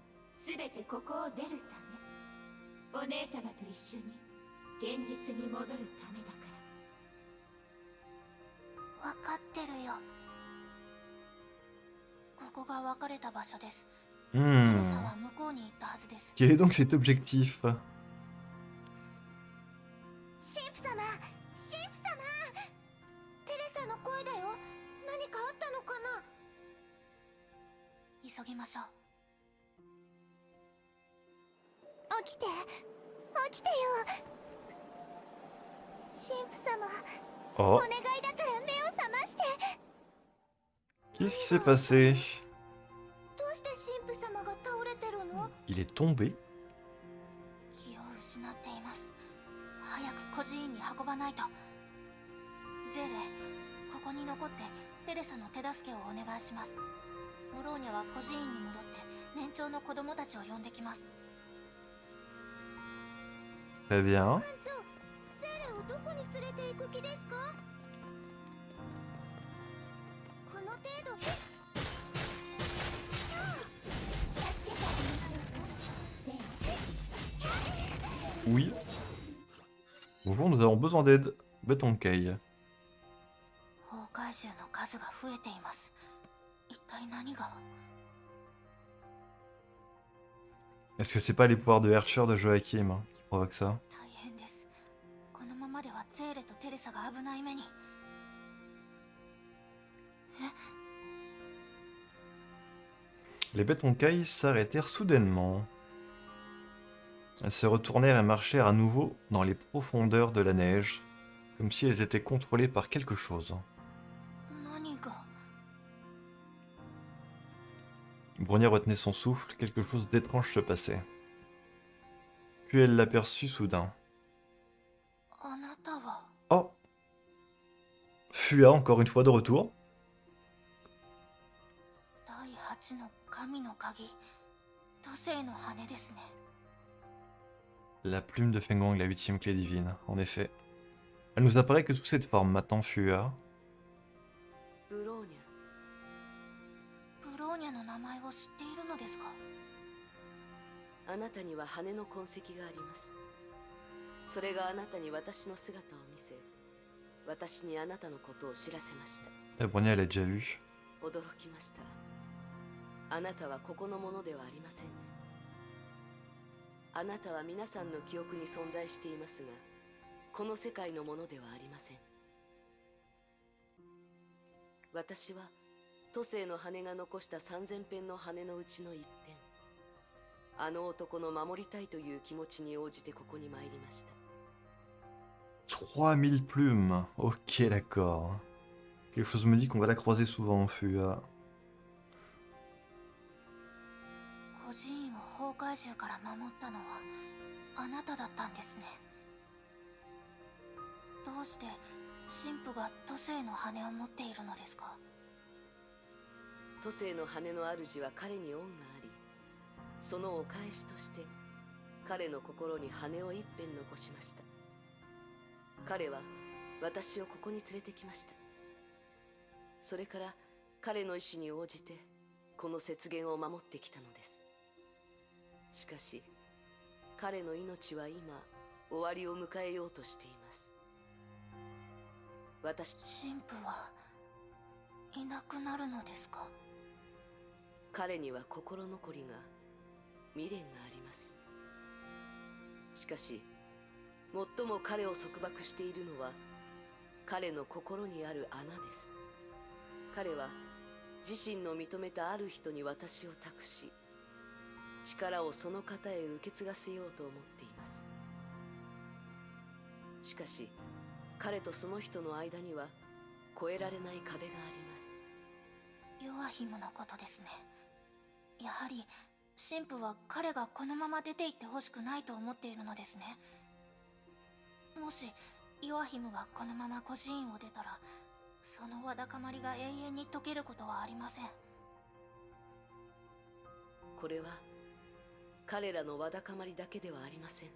Speaker 6: 全てここを出るため。お姉様と一緒に現実に戻るためだか
Speaker 3: わかってるよ。ここが別れた場所です。テレ
Speaker 1: Hmm.
Speaker 3: サは向こうに行ったはずです。
Speaker 1: Quel est donc cet objectif?
Speaker 5: 神父様、神父様。テレサの声だよ。何かあったのかな？
Speaker 3: 急ぎましょう。
Speaker 5: 起きて、起きてよ。神父様、お
Speaker 1: Oh,
Speaker 5: 願いだから目を覚まして。
Speaker 1: qu'est-ce qui s'est passé?
Speaker 5: どうして神父様が倒れてるの？
Speaker 1: Il est tombé?
Speaker 3: 気を失っています。早く孤児院に運ばないと。ゼーレ、ここに残ってテレサの手助けをお願いします。ブローニャは孤児院に戻って年長の子供たちを呼んできます。
Speaker 1: Très bien.
Speaker 5: 艦長、ゼーレをどこに連れて行く気ですか？この程度で。
Speaker 1: Oui. Bonjour, nous avons besoin d'aide. Betonkei.
Speaker 3: 崩壊獣の数が増えています。一体何が？
Speaker 1: Est-ce que c'est pas les pouvoirs de Herrscher de Joachim hein, qui provoquent ça?
Speaker 3: 大変です。このままではゼーレとテレサが危ない目に。
Speaker 1: Les Betonkei s'arrêtèrent soudainement. Elles se retournèrent et marchèrent à nouveau dans les profondeurs de la neige, comme si elles étaient contrôlées par quelque chose.
Speaker 3: 何が？
Speaker 1: Bronia retenait son souffle, quelque chose d'étrange se passait. Puis elle l'aperçut soudain.
Speaker 3: あなたは？
Speaker 1: Oh! Fua encore une fois de retour.
Speaker 3: 第8の神の鍵、土星の羽ですね。
Speaker 1: La plume de Fengong, la 8e clé divine, en effet. Elle nous apparaît que sous cette forme maintenant, Fua.
Speaker 2: ブローニャ、
Speaker 3: ブローニャの名前を知っているのですか？
Speaker 2: あなたには羽の痕跡があります。それがあなたに私の姿を見せ、私にあなたのことを知らせました。
Speaker 1: Et Bronia l'a déjà vu.
Speaker 2: 驚きました。あなたはここのものではありませんね。あなたは皆さんの記憶に存在していますが、この世界のものではありません。私は都政の羽が残した3000片の羽のうちの一片、あの男の守りたいという気持ちに応じてここに参りました。
Speaker 1: 3000 plumes. Ok, d'accord. Quelque chose me dit qu'on va la croiser souvent, Fua.
Speaker 3: 孤児院を崩壊獣から守ったのはあなただったんですね。どうして神父が都政の羽を持っているのですか？
Speaker 2: 都政の羽の主は彼に恩があり、そのお返しとして彼の心に羽を一片残しました。彼は
Speaker 7: 私をここに連れてきました。それから彼の意志に応じてこの雪原を守ってきたのです。しかし彼の命は今終わりを迎えようとしています。私、
Speaker 3: 神父はいなくなるのですか？
Speaker 7: 彼には心残りが、未練があります。しかし最も彼を束縛しているのは彼の心にある穴です。彼は自身の認めたある人に私を託し、力をその方へ受け継がせようと思っています。しかし彼とその人の間には越えられない壁があります。
Speaker 3: ヨアヒムのことですね。やはり神父は彼がこのまま出て行ってほしくないと思っているのですね。もしヨアヒムがこのまま孤児院を出たら、そのわだかまりが永遠に解けることはありません。
Speaker 7: これは彼らのわだかまりだけではありません。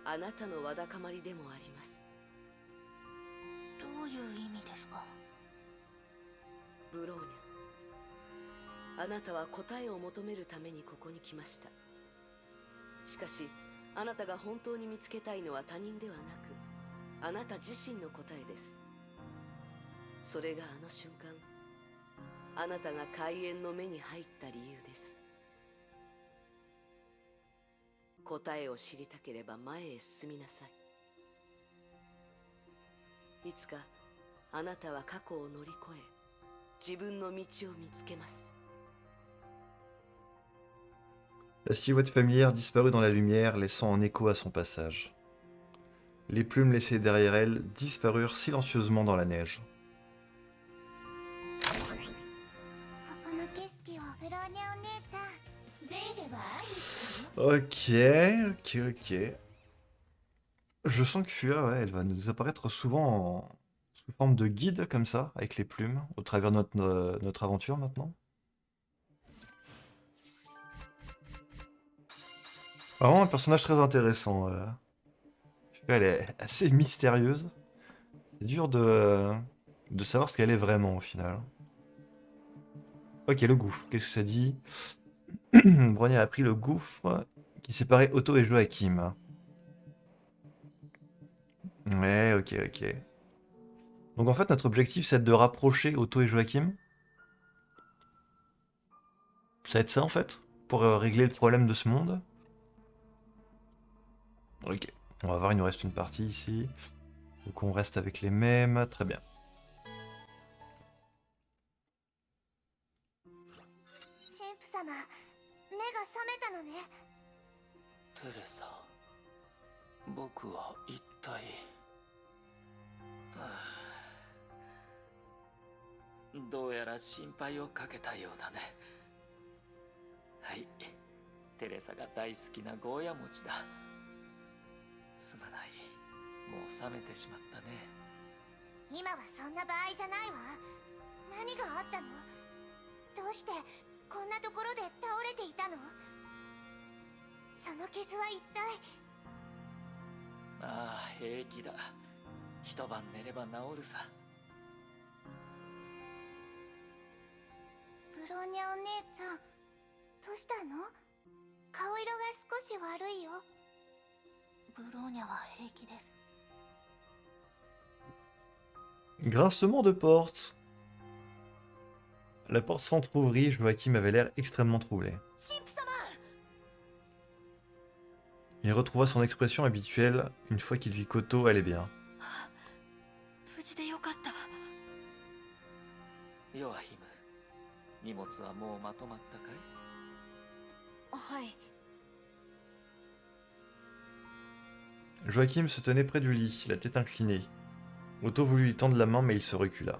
Speaker 7: あなたのわだかまりでもあります。
Speaker 3: どういう意味ですか？
Speaker 7: ブローニャ、あなたは答えを求めるためにここに来ました。しかしあなたが本当に見つけたいのは他人ではなく、あなた自身の答えです。それがあの瞬間、あなたが海縁の目に入った理由です。答えを知りたければ前へ進みなさい。いつかあなたは過去を乗り越え、自分の道を見つけます。
Speaker 1: La silhouette familière disparut dans la lumière, laissant en écho à son passage. Les plumes laissées derrière elle disparurent silencieusement dans la neige.
Speaker 5: ここの景色をブローニャお姉ちゃん。
Speaker 6: ゼーレは愛ですよ。
Speaker 1: Ok. Je sens que Fua, ouais, elle va nous apparaître souvent sous forme de guide, comme ça, avec les plumes, au travers de notre aventure maintenant. Vraiment un personnage très intéressant. Fua, elle est assez mystérieuse. C'est dur de savoir ce qu'elle est vraiment au final. Ok, le gouffre, qu'est-ce que ça dit? Bronya a appris le gouffre qui séparait Otto et Joachim. Ouais, ok. Donc en fait, notre objectif, c'est de rapprocher Otto et Joachim. Ça va être ça en fait, pour régler le problème de ce monde. Ok, on va voir, il nous reste une partie ici. Donc on reste avec les mêmes, très bien.
Speaker 5: 神父様、目が覚めたのね。
Speaker 4: テレサ、僕は一体、どうやら心配をかけたようだね。はい、テレサが大好きなゴーヤ餅だ。すまない、もう冷めてしまったね。
Speaker 5: 今はそんな場合じゃないわ。何があったの？どうしてこんなところで倒れていたの？その傷は一体。
Speaker 4: ああ、平気だ。一晩寝れば治るさ。
Speaker 5: ブローニャお姉ちゃん、どうしたの？顔色が少し悪いよ。
Speaker 3: ブローニャは平気です。
Speaker 1: Grincement de porte. La porte s'entr'ouvrit, Joachim avait l'air extrêmement troublé.
Speaker 2: 神父様。
Speaker 1: Il retrouva son expression habituelle une fois qu'il vit qu'Otto allait bien.
Speaker 2: 無事でよかった。
Speaker 4: ヨアヒム、荷物はもうまとまったかい？
Speaker 2: はい。
Speaker 1: Joachim se tenait près du lit, la tête inclinée. Otto voulut lui tendre la main, mais il se recula.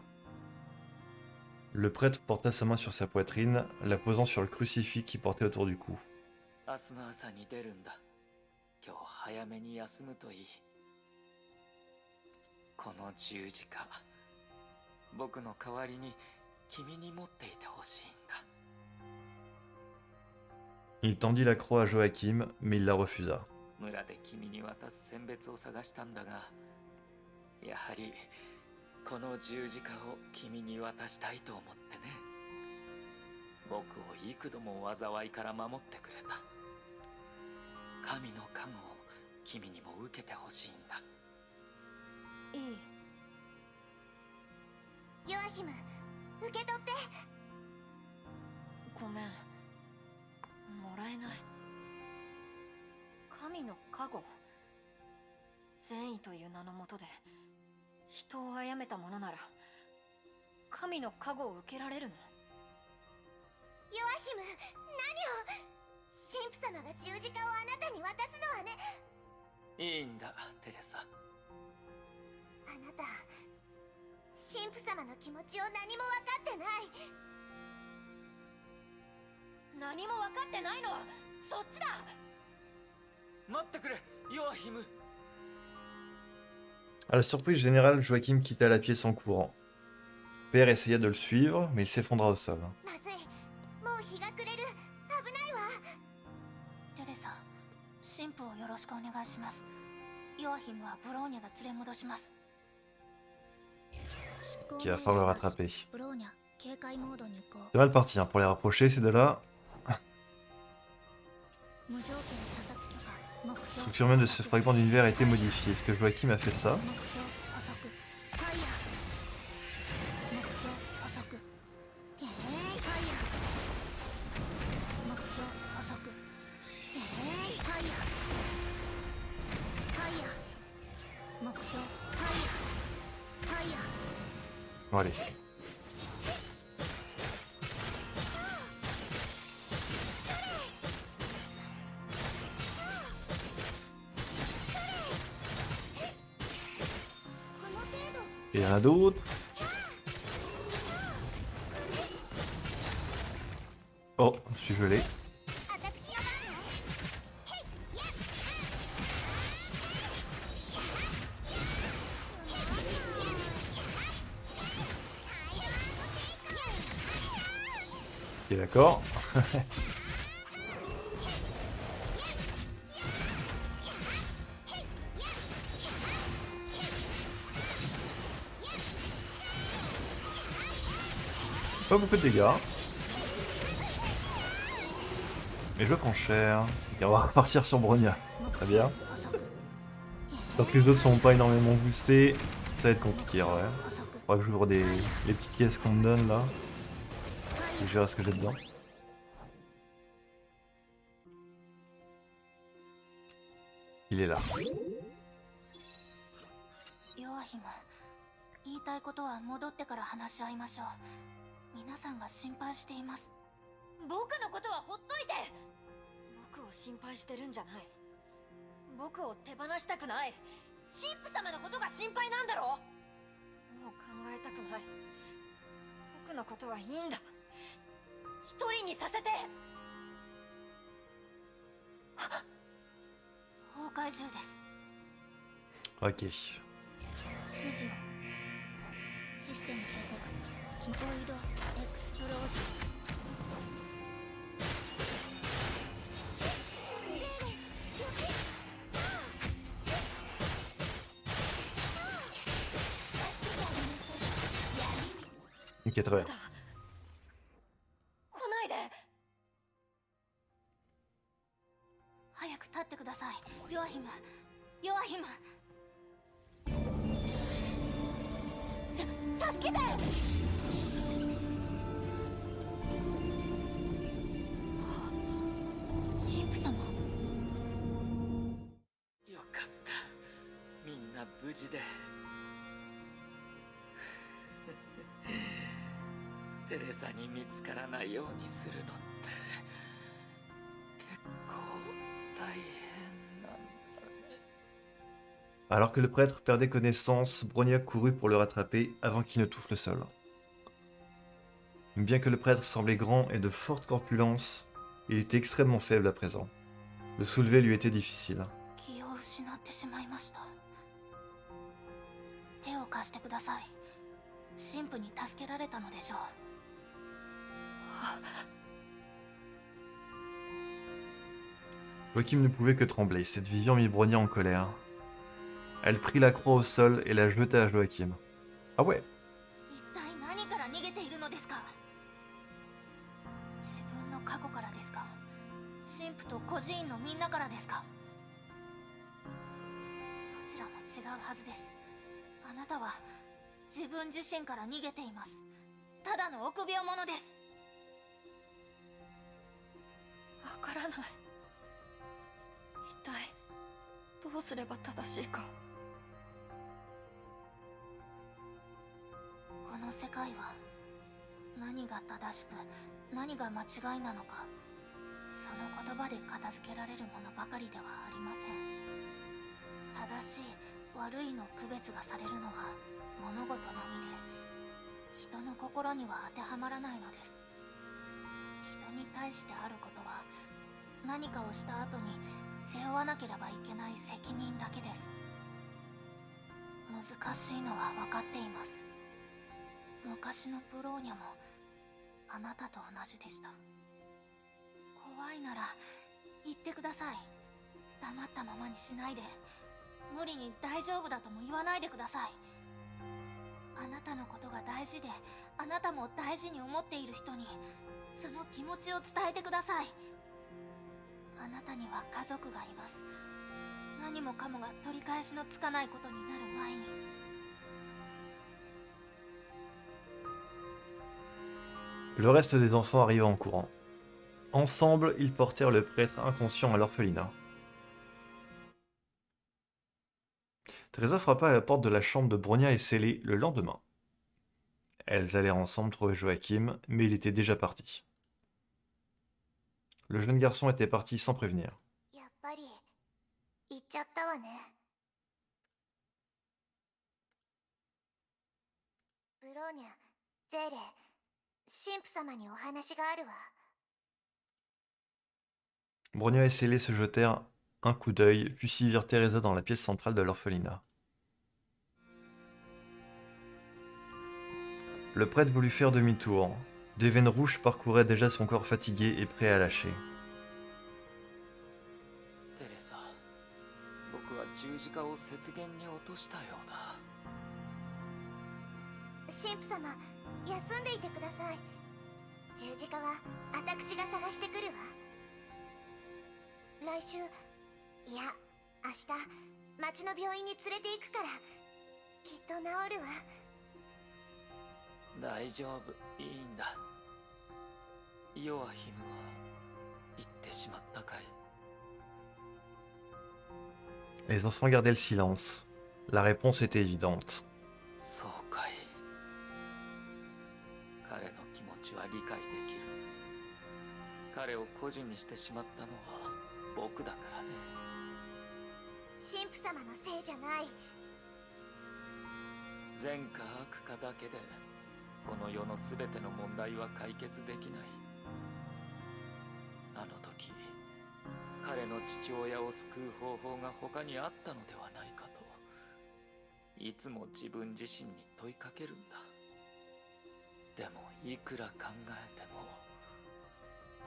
Speaker 1: Le prêtre porta sa main sur sa poitrine, la posant sur le crucifix qui portait autour du cou.
Speaker 4: 明日の朝に出るんだ。今日早めに休むといい。この十字架、僕の代わりに君に持っていてほしいんだ。
Speaker 1: Il tendit la croix à Joachim, mais il la refusa.
Speaker 4: 村で君に渡す選別を探したんだが、やはりこの十字架を君に渡したいと思ってね。僕を幾度も災いから守ってくれた。神の加護を君にも受けてほしいんだ。
Speaker 2: いい。
Speaker 5: ヨアヒム、受け取って。
Speaker 2: ごめん、もらえない。神の加護、善意という名のもとで人を殺めた者なら神の加護を受けられるの？
Speaker 5: ヨアヒム、何を。神父様が十字架をあなたに渡すのはね。
Speaker 4: いいんだ、テレサ。
Speaker 5: あなた、神父様の気持ちを何も分かってない。
Speaker 2: 何も分かってないのはそっちだ。
Speaker 4: 待ってくれ、ヨアヒム。
Speaker 1: À la surprise générale, Joachim quitta la pièce en courant. Père essaya de le suivre, mais il s'effondra au sol.
Speaker 5: まずい、もう日が暮れる。危ないわ。
Speaker 3: テレサ、神父をよろしくお願いします。ヨアヒムはブローニャが連れ戻します。
Speaker 1: Qu'il va falloir le rattraper.
Speaker 3: ブローニャ、警戒モードに移行。
Speaker 1: C'est mal parti hein, pour les rapprocher, ces deux-là.
Speaker 3: 無条件射殺許可。目
Speaker 1: La
Speaker 3: 標
Speaker 1: structure même de ce fragment d'univers a été modifiée. Est-ce que Joachim a fait ça?
Speaker 3: 目標補足。ファイヤー。目標補足。ファイヤー。目標補足。ファイヤー。ファイヤー。目標ファイヤー。ファイヤー。
Speaker 1: Bon, allez. Et il y en a d'autres. Oh, je suis gelé.
Speaker 5: 私の番ね。へい、やっ。
Speaker 1: Ok, d'accord. Pas beaucoup de dégâts. Mais je prends cher. Et on va repartir sur Bronya. Très bien. Tant que les autres sont pas énormément boostés, ça va être compliqué, ouais. Faudra que j'ouvre les petites caisses qu'on me donne là. Et je verrai ce que j'ai dedans. Il est là.
Speaker 3: ヨアヒム、言いたいことは戻ってから話し合いましょう。皆さんが心配しています。
Speaker 2: 僕のことはほっといて。僕を心配してるんじゃない。僕を手放したくない。神父様のことが心配なんだろ。もう考えたくない。僕のことはいいんだ。一人にさせて。
Speaker 3: 崩壊銃です。
Speaker 1: Ok.
Speaker 3: 指示を。システム警告。キポイドエクスプロージョン。
Speaker 1: Ok, très bien.
Speaker 2: 来ないで。
Speaker 3: 早く立ってください。ヨアヒム、ヨアヒム。
Speaker 2: 助けて。神父様。
Speaker 4: よかった、みんな無事で。テレサに見つからないようにするのって結構大変なんだね。
Speaker 1: Alors que le prêtre perdait connaissance, Bronya courut pour le rattraper avant qu'il ne touche le sol. Bien que le prêtre semblait grand et de forte corpulence, il était extrêmement faible à présent. Le soulever lui était difficile.
Speaker 3: 気を失ってしまいました。手を貸してください。神父に助けられたのでしょう。
Speaker 1: Joachim ne pouvait que trembler, cette vision mit Bronya en colère. Elle prit la croix au sol et la jeta à Joachim. Ah ouais.
Speaker 3: 一体何から逃げているのですか。自分の過去からですか。神父と孤児院のみんなからですか。どちらも違うはずです。あなたは自分自身から逃げています。ただの臆病者です。
Speaker 2: わからない。一体どうすれば正しいか。
Speaker 3: この世界は何が正しく何が間違いなのか、その言葉で片付けられるものばかりではありません。正しい悪いの区別がされるのは物事のみで、人の心には当てはまらないのです。人に対してあることは何かをした後に背負わなければいけない責任だけです。難しいのは分かっています。昔のブローニャもあなたと同じでした。怖いなら言ってください。黙ったままにしないで、無理に大丈夫だとも言わないでください。あなたのことが大事で、あなたも大事に思っている人にその気持ちを伝えてください。あなたには家族がいます。何もかもが取り返しのつかないことになる前に。
Speaker 1: Le reste des enfants arriva en courant. Ensemble, ils portèrent le prêtre inconscient à l'orphelinat. Teresa frappa à la porte de la chambre de Bronia et Célé le lendemain. Elles allèrent ensemble trouver Joachim, mais il était déjà parti. Le jeune garçon était parti sans prévenir.
Speaker 5: やっぱり行っちゃったわね。ブローニャ、ゼーレ、神父様にお話があるわ。
Speaker 1: Bronia et Célé se jetèrent un coup d'œil, puis suivirent Teresa dans la pièce centrale de l'orphelinat. Le prêtre voulut faire demi-tour. Des veines rouges parcouraient déjà son corps fatigué et prêt à lâcher.
Speaker 4: テレサ、僕は十字架を雪原に落としたようだ。
Speaker 5: 神父様、休んでいてください。十字架は私が探してくるわ。来週、いや明日、町の病院に連れて行くから、きっと治るわ。
Speaker 4: 大丈夫、いいんだ。ヨアヒムは行ってしまったかい。
Speaker 1: Les enfants gardaient le silence. La réponse était évidente.
Speaker 4: そうかい。彼の気持ちは理解できる。彼を孤児にしてしまったのは僕だからね。
Speaker 5: 神父様のせいじゃない。
Speaker 4: 善か悪かだけでこの世のすべての問題は解決できない。あの時彼の父親を救う方法が他にあったのではないかといつも自分自身に問いかけるんだ。でもいくら考えても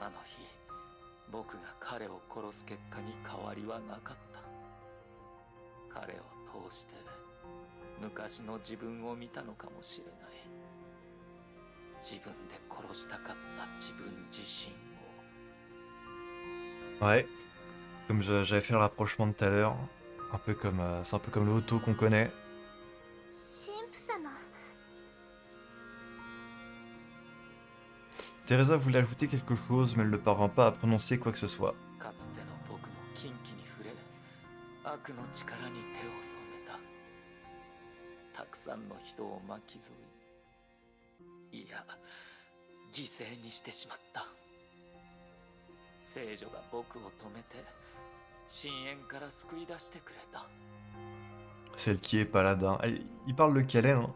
Speaker 4: あの日僕が彼を殺す結果に変わりはなかった。彼を通して昔の自分を見たのかもしれない。自分で殺したかった自分自身を。
Speaker 1: Ouais, comme j'avais fait le rapprochement de tout à l'heure, un peu comme c'est un peu comme le auto qu'on connaît.
Speaker 5: 神父様。
Speaker 1: Teresa voulait ajouter quelque chose, mais elle ne parvint pas à prononcer quoi que ce soit.
Speaker 4: かつての僕も禁忌に触れ悪の力に手を染めた。たくさんの人を巻き添い、いや犠牲にしてしまった。聖女が僕を止めて深淵から救い出してくれた。
Speaker 1: Celle qui est paladin. Il parle de Kellen. Hein.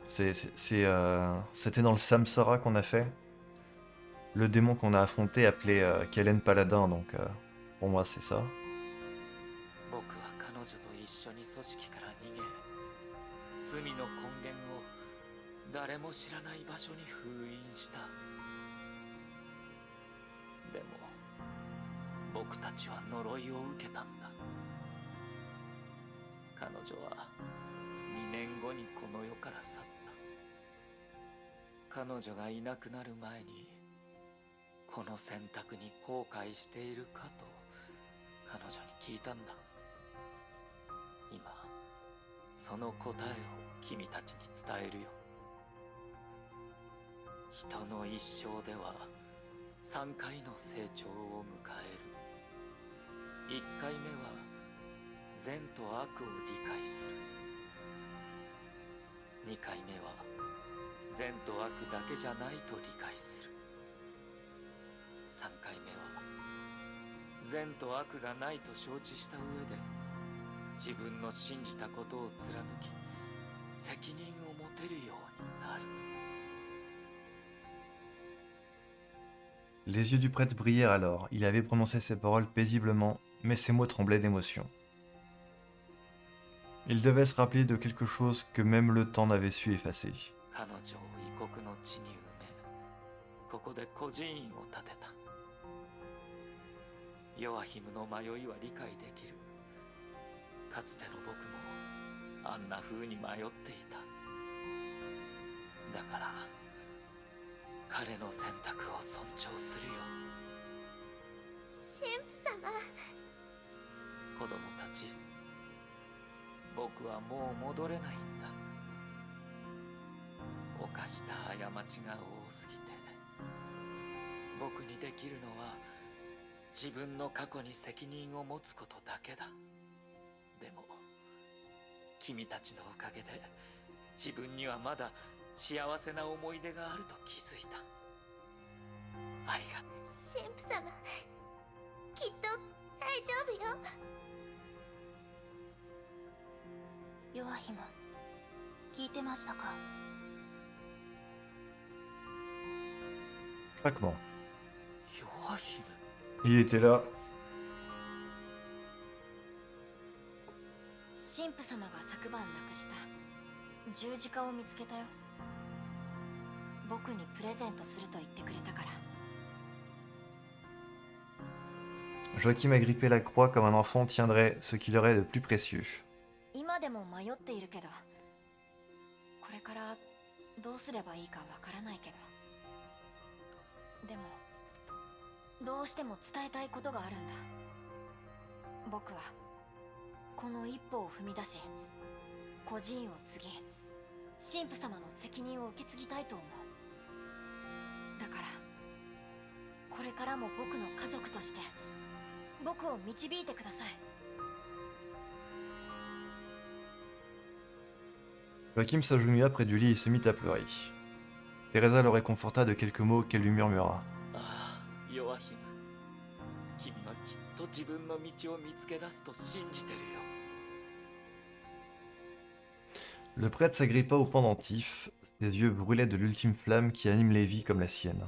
Speaker 1: C'était dans le Samsara qu'on a fait. Le démon qu'on a affronté appelé Kellen Paladin, donc pour moi c'est ça.
Speaker 4: 僕は彼女と一緒に組織から逃げ、罪の根源を誰も知らない場所に封印した。でも僕たちは呪いを受けたんだ。彼女は2年後にこの世から去った。彼女がいなくなる前にこの選択に後悔しているかと彼女に聞いたんだ。今その答えを君たちに伝えるよ。人の一生では3回の成長を迎える。1回目は善と悪を理解する。2回目は善と悪だけじゃないと理解する。3回目は善と悪がないと承知した上で自分の信じたことを貫き責任を持てるようになる。
Speaker 1: Les yeux du prêtre brillèrent alors. Il avait prononcé ces paroles paisiblement, mais ses mots tremblaient d'émotion. Il devait se rappeler de quelque chose que même le temps n'avait su effacer.
Speaker 4: 彼女を異国の地に埋め、ここで孤児院を建てた。ヨアヒムの迷いは理解できる。かつての僕もあんな風に迷っていた。だから彼の選択を尊重するよ。
Speaker 5: 神父様。
Speaker 4: 子供たち、僕はもう戻れないんだ。犯した過ちが多すぎて、僕にできるのは自分の過去に責任を持つことだけだ。でも君たちのおかげで自分にはまだ幸せな思い出があると気づいた。ありがとう。
Speaker 5: 神父様、きっと大丈夫よ。
Speaker 3: ヨアヒム、聞いてましたか？
Speaker 1: Craquement.
Speaker 4: ヨアヒム。
Speaker 1: Il était là.
Speaker 2: 神父様が昨晩亡くした十字架を見つけたよ。僕にプレゼントすると言ってくれたから。
Speaker 1: Joachim agrippait la croix comme un enfant tiendrait ce qu'il aurait de plus précieux.
Speaker 2: 今でも迷っているけど、これからどうすればいいかわからないけど、でもどうしても伝えたいことがあるんだ。僕はこの一歩を踏み出し、孤児院を継ぎ、神父様の責任を受け継ぎたいと思う。だからこれからも僕の家族として僕を導いてください。
Speaker 1: Joachim s'agenouilla près du lit et se mit à pleurer. Teresa le réconforta de quelques mots qu'elle lui murmura.
Speaker 4: ああ、ヨアヒム。君はきっと自分の道を見つけ出すと信じてるよ。
Speaker 1: Le prêtre s'agrippa au pendentif, ses yeux brûlaient de l'ultime flamme qui anime les vies comme la sienne.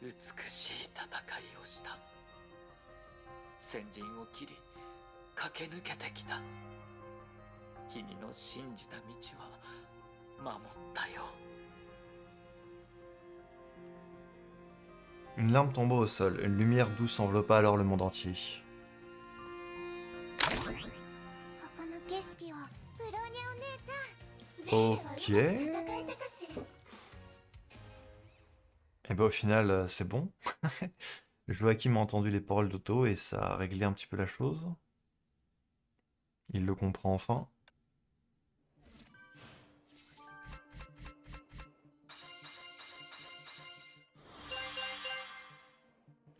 Speaker 4: 美しい戦いをした。先陣を切り駆け抜けてきた。君の信じた道は守ったよ。
Speaker 1: Une larme tomba au sol, une lumière douce enveloppa alors le monde entier.
Speaker 5: ここの景色をブローニャお姉ちゃん。
Speaker 1: Ok. Et bah au final, c'est bon. Joachim a entendu les paroles d'Otto et ça a réglé un petit peu la chose. Il le comprend enfin.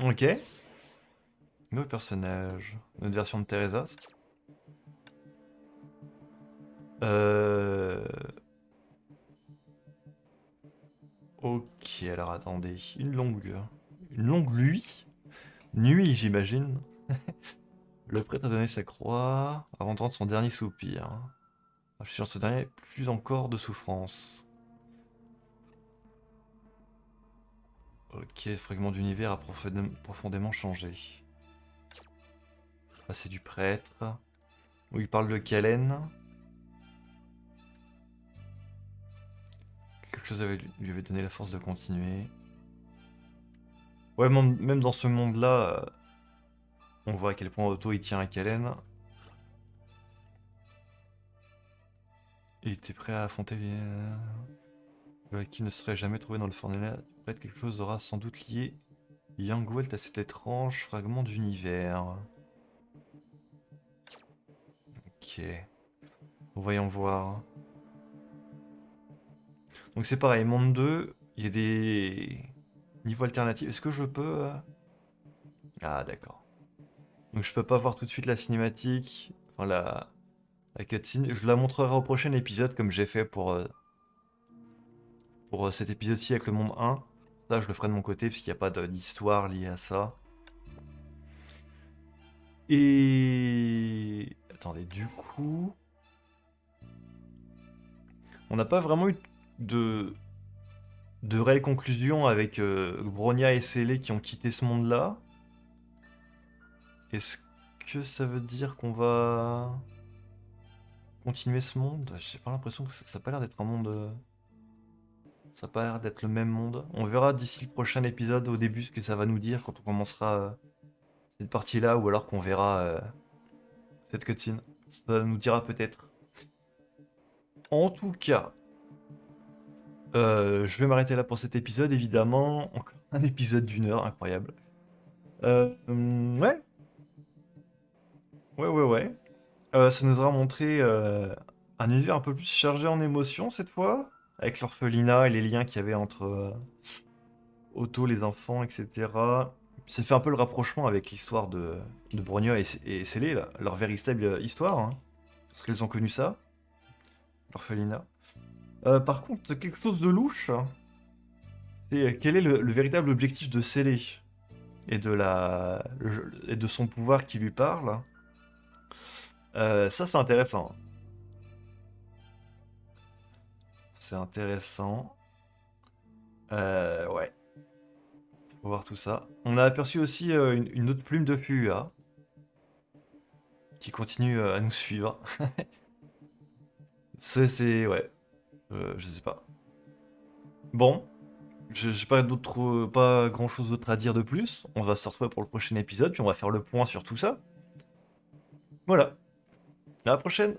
Speaker 1: Ok. Nouveau personnage. Notre version de Teresa. Ok, alors attendez. Une longue nuit. Nuit, j'imagine. Le prêtre a donné sa croix avant d'entendre son dernier soupir. Je suis sûr que ce dernier, plus encore de souffrance. Ok, le fragment d'univers a profondément changé. Là, c'est du prêtre. Où il parle de Kellen. Quelque chose lui avait donné la force de continuer. Ouais, même dans ce monde-là, on voit à quel point Otto il tient à Kellen. Il était prêt à affronter qui ne serait jamais trouvé dans le Fornella. Peut-être quelque chose aura sans doute lié Young Welt à cet étrange fragment d'univers. Ok. Voyons voir. Donc c'est pareil, monde 2, il y a des niveaux alternatifs. Est-ce que je peux... Ah d'accord. Donc je peux pas voir tout de suite la cinématique, enfin la cutscene. Je la montrerai au prochain épisode comme j'ai fait pour cet épisode-ci avec le monde 1. Ça je le ferai de mon côté parce qu'il n'y a pas d'histoire liée à ça. Et... Attendez, du coup... On n'a pas vraiment eu de réelle conclusion avec Bronya et Célé qui ont quitté ce monde-là. Est-ce que ça veut dire qu'on va continuer ce monde? J'ai pas l'impression que ça n'a pas l'air d'être un monde... Ça n'a pas l'air d'être le même monde. On verra d'ici le prochain épisode au début ce que ça va nous dire quand on commencera cette partie-là ou alors qu'on verra cette cutscene. Ça nous dira peut-être. En tout cas, je vais m'arrêter là pour cet épisode, évidemment. Encore un épisode d'une heure, incroyable. Ouais. Ouais. Ça nous aura montré un univers un peu plus chargé en émotions cette fois, avec l'orphelinat et les liens qu'il y avait entre Otto, les enfants, etc. Ça fait un peu le rapprochement avec l'histoire de Bronya et Célé, leur véritable histoire, hein, parce qu'elles ont connu ça, l'orphelinat. Par contre, quelque chose de louche, c'est quel est le véritable objectif de Célé et et de son pouvoir qui lui parle. Ça, c'est intéressant. C'est intéressant. Ouais. Faut voir tout ça. On a aperçu aussi une autre plume de Fuua qui continue à nous suivre. C'est... Ouais. Je sais pas. Bon. J'ai pas grand chose d'autre à dire de plus. On va se retrouver pour le prochain épisode, puis on va faire le point sur tout ça. Voilà. À la prochaine!